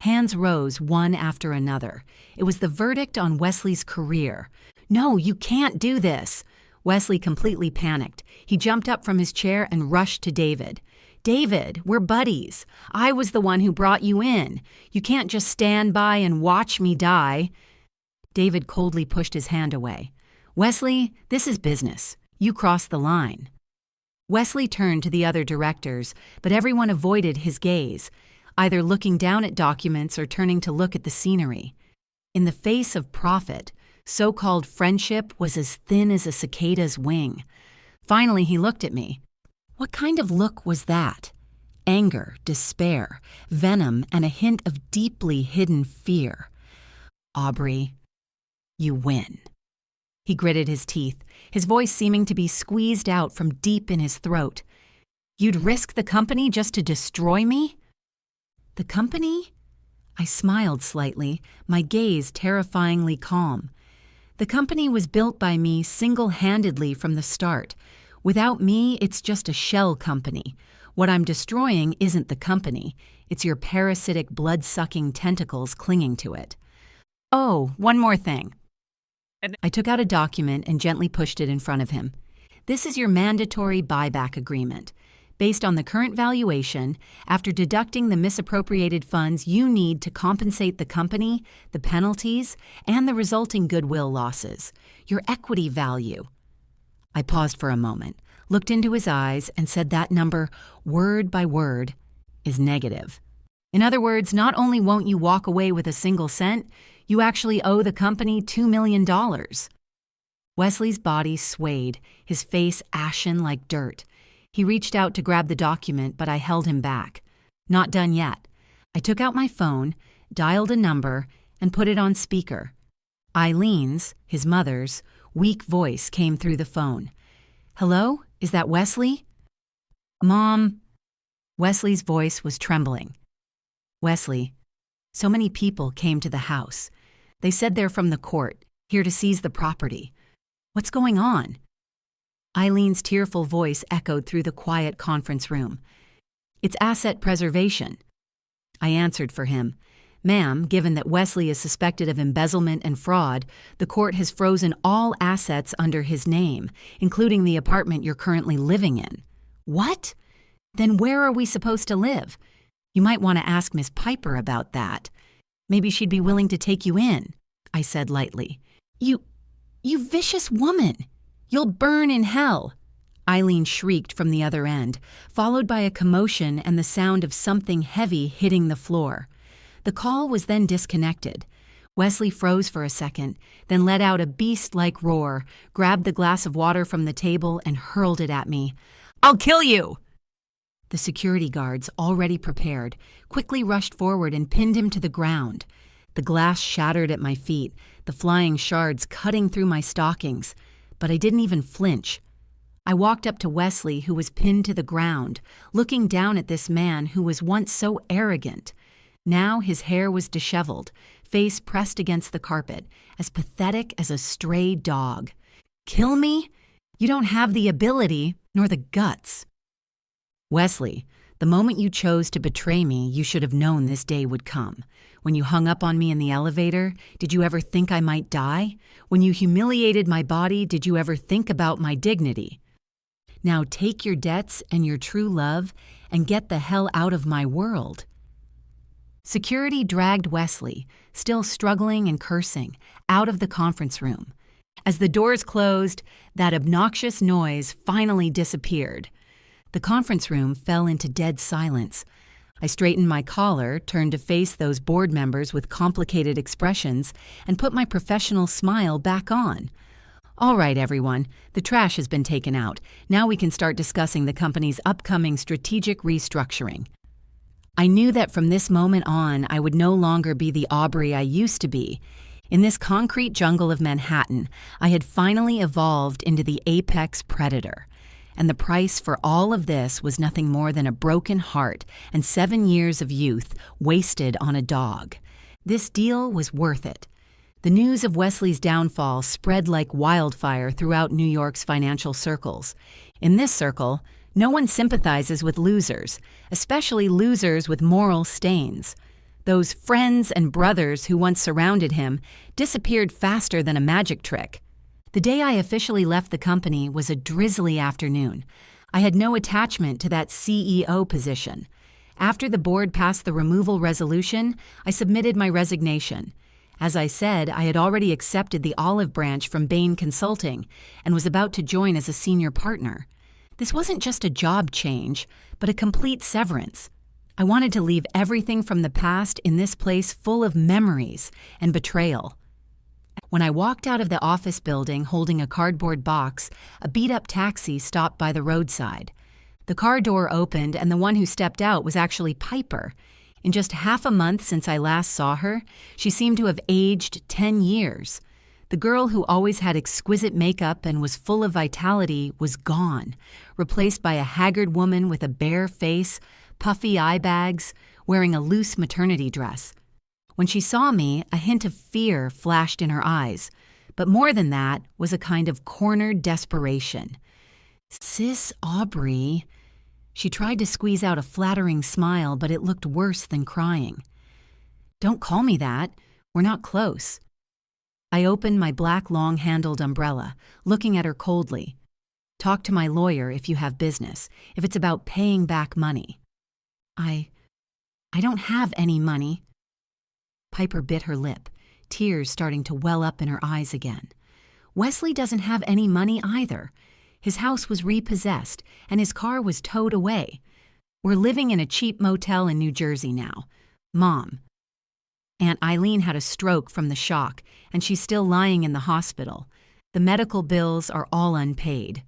Hands rose one after another. It was the verdict on Wesley's career. "No, you can't do this." Wesley completely panicked. He jumped up from his chair and rushed to David. "David, we're buddies. I was the one who brought you in. You can't just stand by and watch me die." David coldly pushed his hand away. "Wesley, this is business. You crossed the line." Wesley turned to the other directors, but everyone avoided his gaze, either looking down at documents or turning to look at the scenery. In the face of profit, so-called friendship was as thin as a cicada's wing. Finally, he looked at me. What kind of look was that? Anger, despair, venom, and a hint of deeply hidden fear. "Aubrey, you win." He gritted his teeth, his voice seeming to be squeezed out from deep in his throat. "You'd risk the company just to destroy me?" "The company?" I smiled slightly, my gaze terrifyingly calm. "The company was built by me single-handedly from the start. Without me, it's just a shell company. What I'm destroying isn't the company. It's your parasitic, blood-sucking tentacles clinging to it. Oh, one more thing." I took out a document and gently pushed it in front of him. "This is your mandatory buyback agreement. Based on the current valuation, after deducting the misappropriated funds you need to compensate the company, the penalties, and the resulting goodwill losses, your equity value. I paused for a moment, looked into his eyes, and said that number, word by word, is negative. In other words, not only won't you walk away with a single cent, you actually owe the company $2 million. Wesley's body swayed, his face ashen like dirt. He reached out to grab the document, but I held him back. Not done yet. I took out my phone, dialed a number, and put it on speaker. Eileen's, his mother's, weak voice came through the phone. "Hello? Is that Wesley?" "Mom." Wesley's voice was trembling. "Wesley, so many people came to the house. They said they're from the court, here to seize the property. What's going on?" Eileen's tearful voice echoed through the quiet conference room. "It's asset preservation." I answered for him. "Ma'am, given that Wesley is suspected of embezzlement and fraud, the court has frozen all assets under his name, including the apartment you're currently living in." "What? Then where are we supposed to live? You might want to ask Miss Piper about that. Maybe she'd be willing to take you in," I said lightly. You vicious woman! You'll burn in hell!" Eileen shrieked from the other end, followed by a commotion and the sound of something heavy hitting the floor. The call was then disconnected. Wesley froze for a second, then let out a beast-like roar, grabbed the glass of water from the table, and hurled it at me. "I'll kill you!" The security guards, already prepared, quickly rushed forward and pinned him to the ground. The glass shattered at my feet, the flying shards cutting through my stockings, but I didn't even flinch. I walked up to Wesley, who was pinned to the ground, looking down at this man who was once so arrogant. Now his hair was disheveled, face pressed against the carpet, as pathetic as a stray dog. "Kill me? You don't have the ability, nor the guts." "Wesley, the moment you chose to betray me, you should have known this day would come. When you hung up on me in the elevator, did you ever think I might die? When you humiliated my body, did you ever think about my dignity? Now take your debts and your true love and get the hell out of my world." Security dragged Wesley, still struggling and cursing, out of the conference room. As the doors closed, that obnoxious noise finally disappeared. The conference room fell into dead silence. I straightened my collar, turned to face those board members with complicated expressions, and put my professional smile back on. "All right, everyone, the trash has been taken out. Now we can start discussing the company's upcoming strategic restructuring." I knew that from this moment on, I would no longer be the Aubrey I used to be. In this concrete jungle of Manhattan, I had finally evolved into the apex predator. And the price for all of this was nothing more than a broken heart and 7 years of youth wasted on a dog. This deal was worth it. The news of Wesley's downfall spread like wildfire throughout New York's financial circles. In this circle, no one sympathizes with losers, especially losers with moral stains. Those friends and brothers who once surrounded him disappeared faster than a magic trick. The day I officially left the company was a drizzly afternoon. I had no attachment to that CEO position. After the board passed the removal resolution, I submitted my resignation. As I said, I had already accepted the olive branch from Bain Consulting and was about to join as a senior partner. This wasn't just a job change, but a complete severance. I wanted to leave everything from the past in this place full of memories and betrayal. When I walked out of the office building holding a cardboard box, a beat-up taxi stopped by the roadside. The car door opened, and the one who stepped out was actually Piper. In just half a month since I last saw her, she seemed to have aged 10 years. The girl who always had exquisite makeup and was full of vitality was gone, replaced by a haggard woman with a bare face, puffy eye bags, wearing a loose maternity dress. When she saw me, a hint of fear flashed in her eyes, but more than that was a kind of cornered desperation. "Sis Aubrey." She tried to squeeze out a flattering smile, but it looked worse than crying. "Don't call me that. We're not close." I opened my black long-handled umbrella, looking at her coldly. Talk to my lawyer if you have business, if it's about paying back money. I don't have any money. Piper bit her lip, tears starting to well up in her eyes again. Wesley doesn't have any money either. His house was repossessed, and his car was towed away. We're living in a cheap motel in New Jersey now. Mom. Aunt Eileen had a stroke from the shock, and she's still lying in the hospital. The medical bills are all unpaid.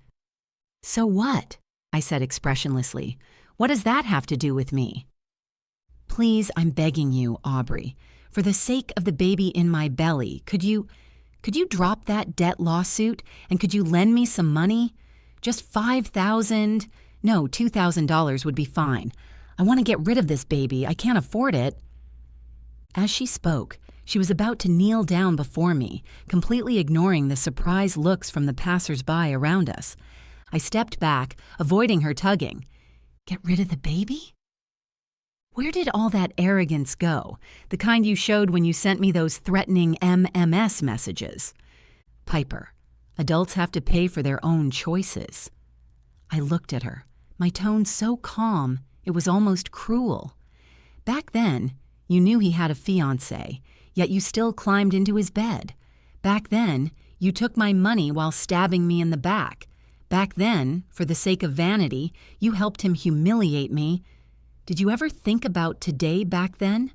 So what? I said expressionlessly. What does that have to do with me? Please, I'm begging you, Aubrey. For the sake of the baby in my belly, could you drop that debt lawsuit, and could you lend me some money? Just $5,000? No, $2,000 would be fine. I want to get rid of this baby. I can't afford it. As she spoke, she was about to kneel down before me, completely ignoring the surprised looks from the passers-by around us. I stepped back, avoiding her tugging. Get rid of the baby? Where did all that arrogance go, the kind you showed when you sent me those threatening MMS messages? Piper, adults have to pay for their own choices. I looked at her, my tone so calm it was almost cruel. Back then, you knew he had a fiancé, yet you still climbed into his bed. Back then, you took my money while stabbing me in the back. Back then, for the sake of vanity, you helped him humiliate me. Did you ever think about today back then?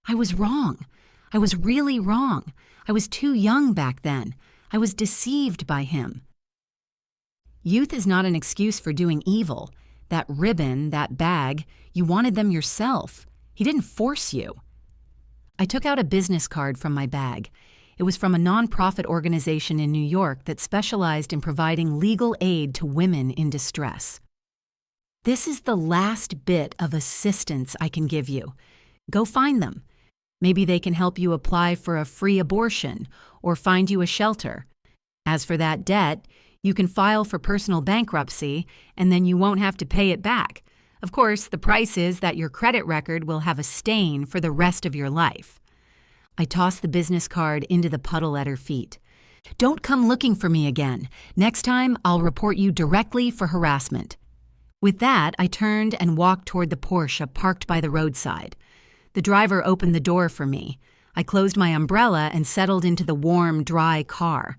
I was wrong. I was really wrong. I was too young back then. I was deceived by him. Youth is not an excuse for doing evil. That ribbon, that bag, you wanted them yourself. He didn't force you. I took out a business card from my bag. It was from a nonprofit organization in New York that specialized in providing legal aid to women in distress. This is the last bit of assistance I can give you. Go find them. Maybe they can help you apply for a free abortion or find you a shelter. As for that debt, you can file for personal bankruptcy and then you won't have to pay it back. Of course, the price is that your credit record will have a stain for the rest of your life. I tossed the business card into the puddle at her feet. Don't come looking for me again. Next time, I'll report you directly for harassment. With that, I turned and walked toward the Porsche parked by the roadside. The driver opened the door for me. I closed my umbrella and settled into the warm, dry car.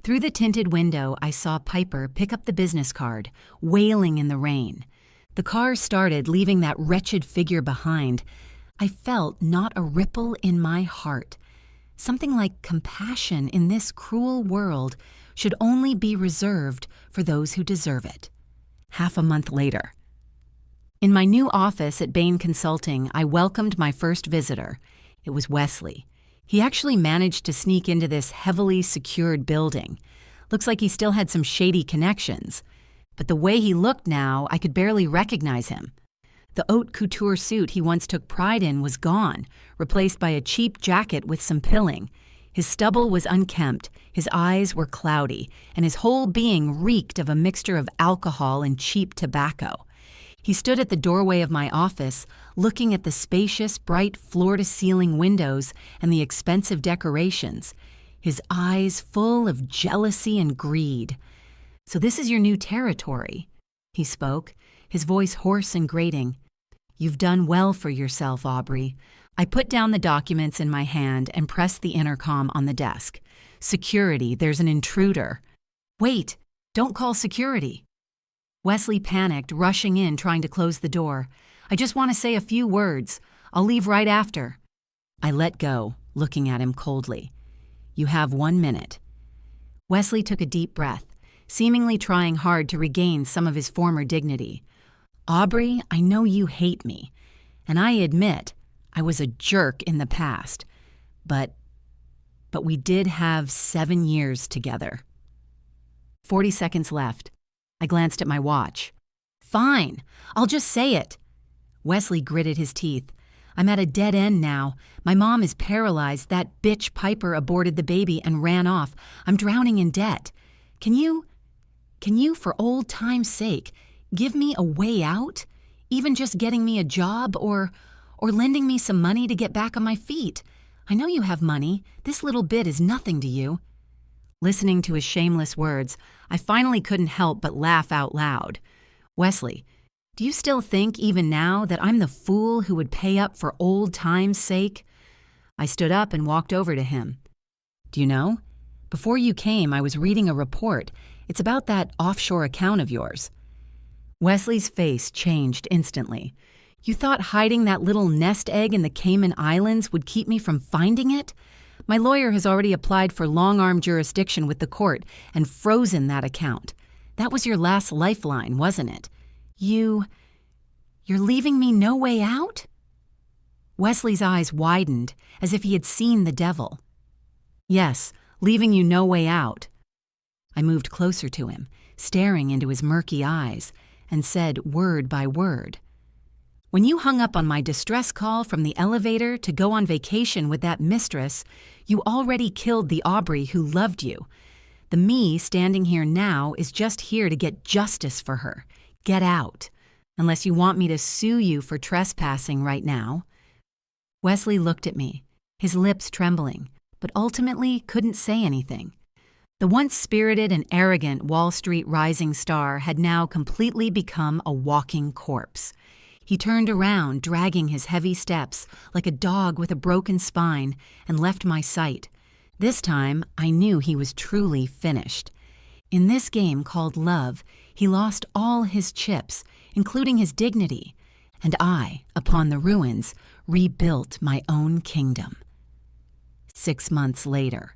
Through the tinted window, I saw Piper pick up the business card, wailing in the rain. The car started, leaving that wretched figure behind. I felt not a ripple in my heart. Something like compassion in this cruel world should only be reserved for those who deserve it. Half a month later. In my new office at Bain Consulting, I welcomed my first visitor. It was Wesley. He actually managed to sneak into this heavily secured building. Looks like he still had some shady connections. But the way he looked now, I could barely recognize him. The haute couture suit he once took pride in was gone, replaced by a cheap jacket with some pilling. His stubble was unkempt, his eyes were cloudy, and his whole being reeked of a mixture of alcohol and cheap tobacco. He stood at the doorway of my office, looking at the spacious, bright floor-to-ceiling windows and the expensive decorations, his eyes full of jealousy and greed. "So this is your new territory," he spoke, his voice hoarse and grating. "You've done well for yourself, Aubrey." I put down the documents in my hand and pressed the intercom on the desk. "Security, there's an intruder." "Wait, don't call security." Wesley panicked, rushing in, trying to close the door. "I just want to say a few words. I'll leave right after." I let go, looking at him coldly. "You have 1 minute." Wesley took a deep breath, seemingly trying hard to regain some of his former dignity. "Aubrey, I know you hate me, and I admit I was a jerk in the past, but we did have 7 years together." 40 seconds left. I glanced at my watch. "Fine, I'll just say it." Wesley gritted his teeth. "I'm at a dead end now. My mom is paralyzed. That bitch Piper aborted the baby and ran off. I'm drowning in debt. Can you, for old time's sake, give me a way out? Even just getting me a job or lending me some money to get back on my feet. I know you have money. This little bit is nothing to you." Listening to his shameless words, I finally couldn't help but laugh out loud. "Wesley, do you still think, even now, that I'm the fool who would pay up for old times' sake?" I stood up and walked over to him. "Do you know? Before you came, I was reading a report. It's about that offshore account of yours." Wesley's face changed instantly. "You thought hiding that little nest egg in the Cayman Islands would keep me from finding it? My lawyer has already applied for long-arm jurisdiction with the court and frozen that account. That was your last lifeline, wasn't it? You're leaving me no way out?" Wesley's eyes widened, as if he had seen the devil. "Yes, leaving you no way out." I moved closer to him, staring into his murky eyes, and said word by word, "When you hung up on my distress call from the elevator to go on vacation with that mistress, you already killed the Aubrey who loved you. The me standing here now is just here to get justice for her. Get out, unless you want me to sue you for trespassing right now." Wesley looked at me, his lips trembling, but ultimately couldn't say anything. The once spirited and arrogant Wall Street rising star had now completely become a walking corpse. He turned around, dragging his heavy steps like a dog with a broken spine, and left my sight. This time, I knew he was truly finished. In this game called love, he lost all his chips, including his dignity, and I, upon the ruins, rebuilt my own kingdom. 6 months later.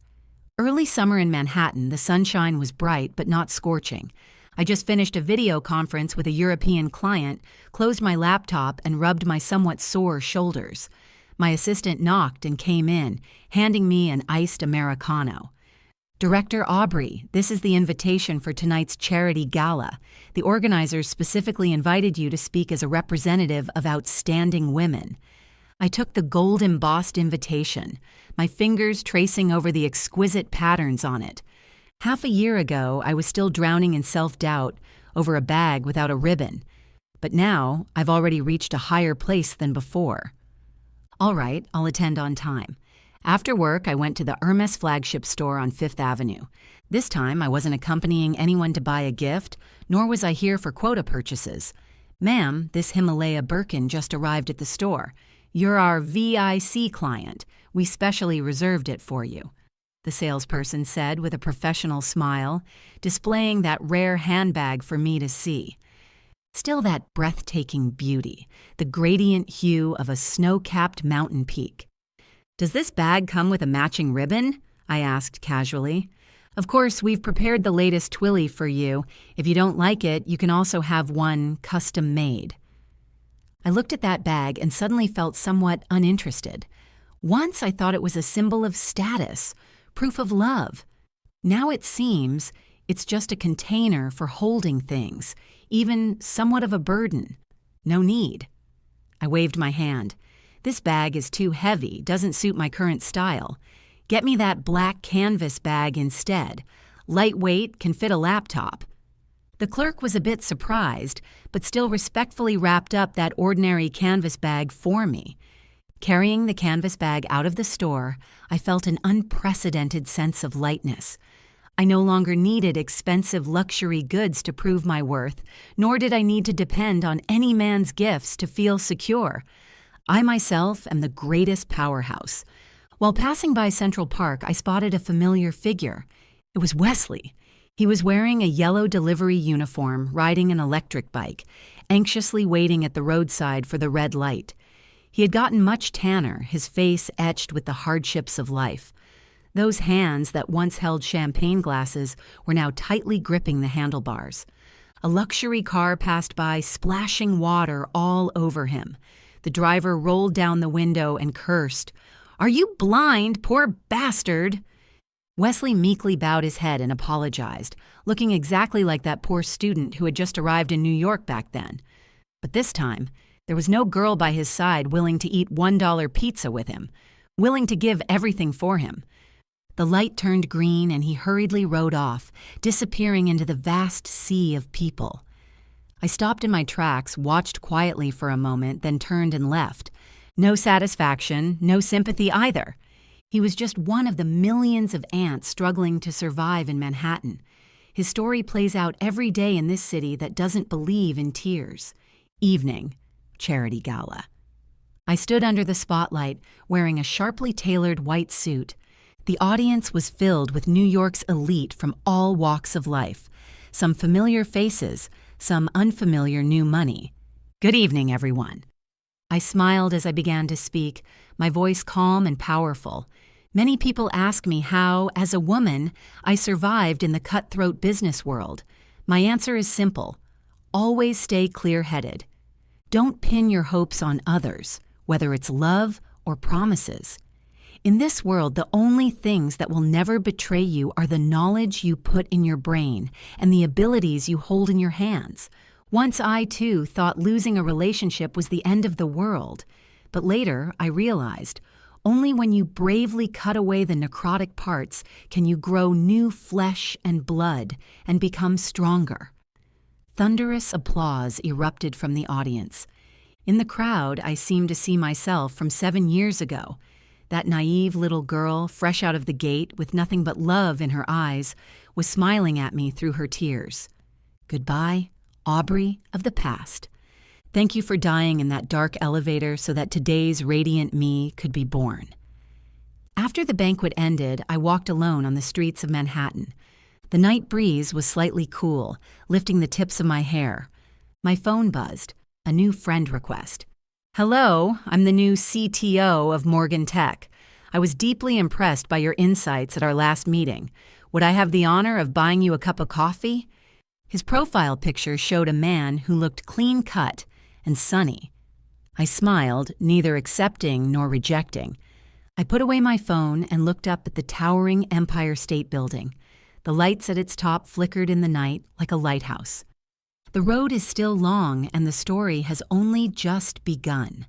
Early summer in Manhattan, the sunshine was bright but not scorching. I just finished a video conference with a European client, closed my laptop, and rubbed my somewhat sore shoulders. My assistant knocked and came in, handing me an iced Americano. "Director Aubrey, this is the invitation for tonight's charity gala. The organizers specifically invited you to speak as a representative of outstanding women." I took the gold-embossed invitation, my fingers tracing over the exquisite patterns on it. Half a year ago, I was still drowning in self-doubt over a bag without a ribbon, but now I've already reached a higher place than before. "All right, I'll attend on time." After work, I went to the Hermes flagship store on Fifth Avenue. This time, I wasn't accompanying anyone to buy a gift, nor was I here for quota purchases. "Ma'am, this Himalaya Birkin just arrived at the store. You're our VIC client. We specially reserved it for you," the salesperson said with a professional smile, displaying that rare handbag for me to see. Still that breathtaking beauty, the gradient hue of a snow-capped mountain peak. "Does this bag come with a matching ribbon?" I asked casually. "Of course, we've prepared the latest Twilly for you. If you don't like it, you can also have one custom-made." I looked at that bag and suddenly felt somewhat uninterested. Once I thought it was a symbol of status, proof of love. Now it seems it's just a container for holding things, even somewhat of a burden. No need. I waved my hand. "This bag is too heavy, doesn't suit my current style. Get me that black canvas bag instead. Lightweight, can fit a laptop." The clerk was a bit surprised, but still respectfully wrapped up that ordinary canvas bag for me. Carrying the canvas bag out of the store, I felt an unprecedented sense of lightness. I no longer needed expensive luxury goods to prove my worth, nor did I need to depend on any man's gifts to feel secure. I myself am the greatest powerhouse. While passing by Central Park, I spotted a familiar figure. It was Wesley. He was wearing a yellow delivery uniform, riding an electric bike, anxiously waiting at the roadside for the red light. He had gotten much tanner, his face etched with the hardships of life. Those hands that once held champagne glasses were now tightly gripping the handlebars. A luxury car passed by, splashing water all over him. The driver rolled down the window and cursed, "Are you blind, poor bastard?" Wesley meekly bowed his head and apologized, looking exactly like that poor student who had just arrived in New York back then. But this time, there was no girl by his side willing to eat $1 pizza with him, willing to give everything for him. The light turned green and he hurriedly rode off, disappearing into the vast sea of people. I stopped in my tracks, watched quietly for a moment, then turned and left. No satisfaction, no sympathy either. He was just one of the millions of ants struggling to survive in Manhattan. His story plays out every day in this city that doesn't believe in tears. Evening, charity gala. I stood under the spotlight, wearing a sharply tailored white suit. The audience was filled with New York's elite from all walks of life. Some familiar faces, some unfamiliar new money. Good evening, everyone. I smiled as I began to speak, my voice calm and powerful. Many people ask me how, as a woman, I survived in the cutthroat business world. My answer is simple. Always stay clear-headed. Don't pin your hopes on others, whether it's love or promises. In this world, the only things that will never betray you are the knowledge you put in your brain and the abilities you hold in your hands. Once I, too, thought losing a relationship was the end of the world. But later, I realized, only when you bravely cut away the necrotic parts can you grow new flesh and blood and become stronger. Thunderous applause erupted from the audience. In the crowd, I seemed to see myself from 7 years ago. That naive little girl, fresh out of the gate with nothing but love in her eyes, was smiling at me through her tears. Goodbye, Aubrey of the past. Thank you for dying in that dark elevator so that today's radiant me could be born. After the banquet ended, I walked alone on the streets of Manhattan. The night breeze was slightly cool, lifting the tips of my hair. My phone buzzed. A new friend request. Hello, I'm the new CTO of Morgan Tech. I was deeply impressed by your insights at our last meeting. Would I have the honor of buying you a cup of coffee? His profile picture showed a man who looked clean-cut and sunny. I smiled, neither accepting nor rejecting. I put away my phone and looked up at the towering Empire State Building. The lights at its top flickered in the night like a lighthouse. The road is still long and the story has only just begun.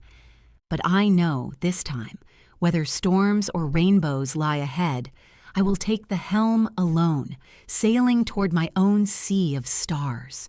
But I know this time, whether storms or rainbows lie ahead, I will take the helm alone, sailing toward my own sea of stars.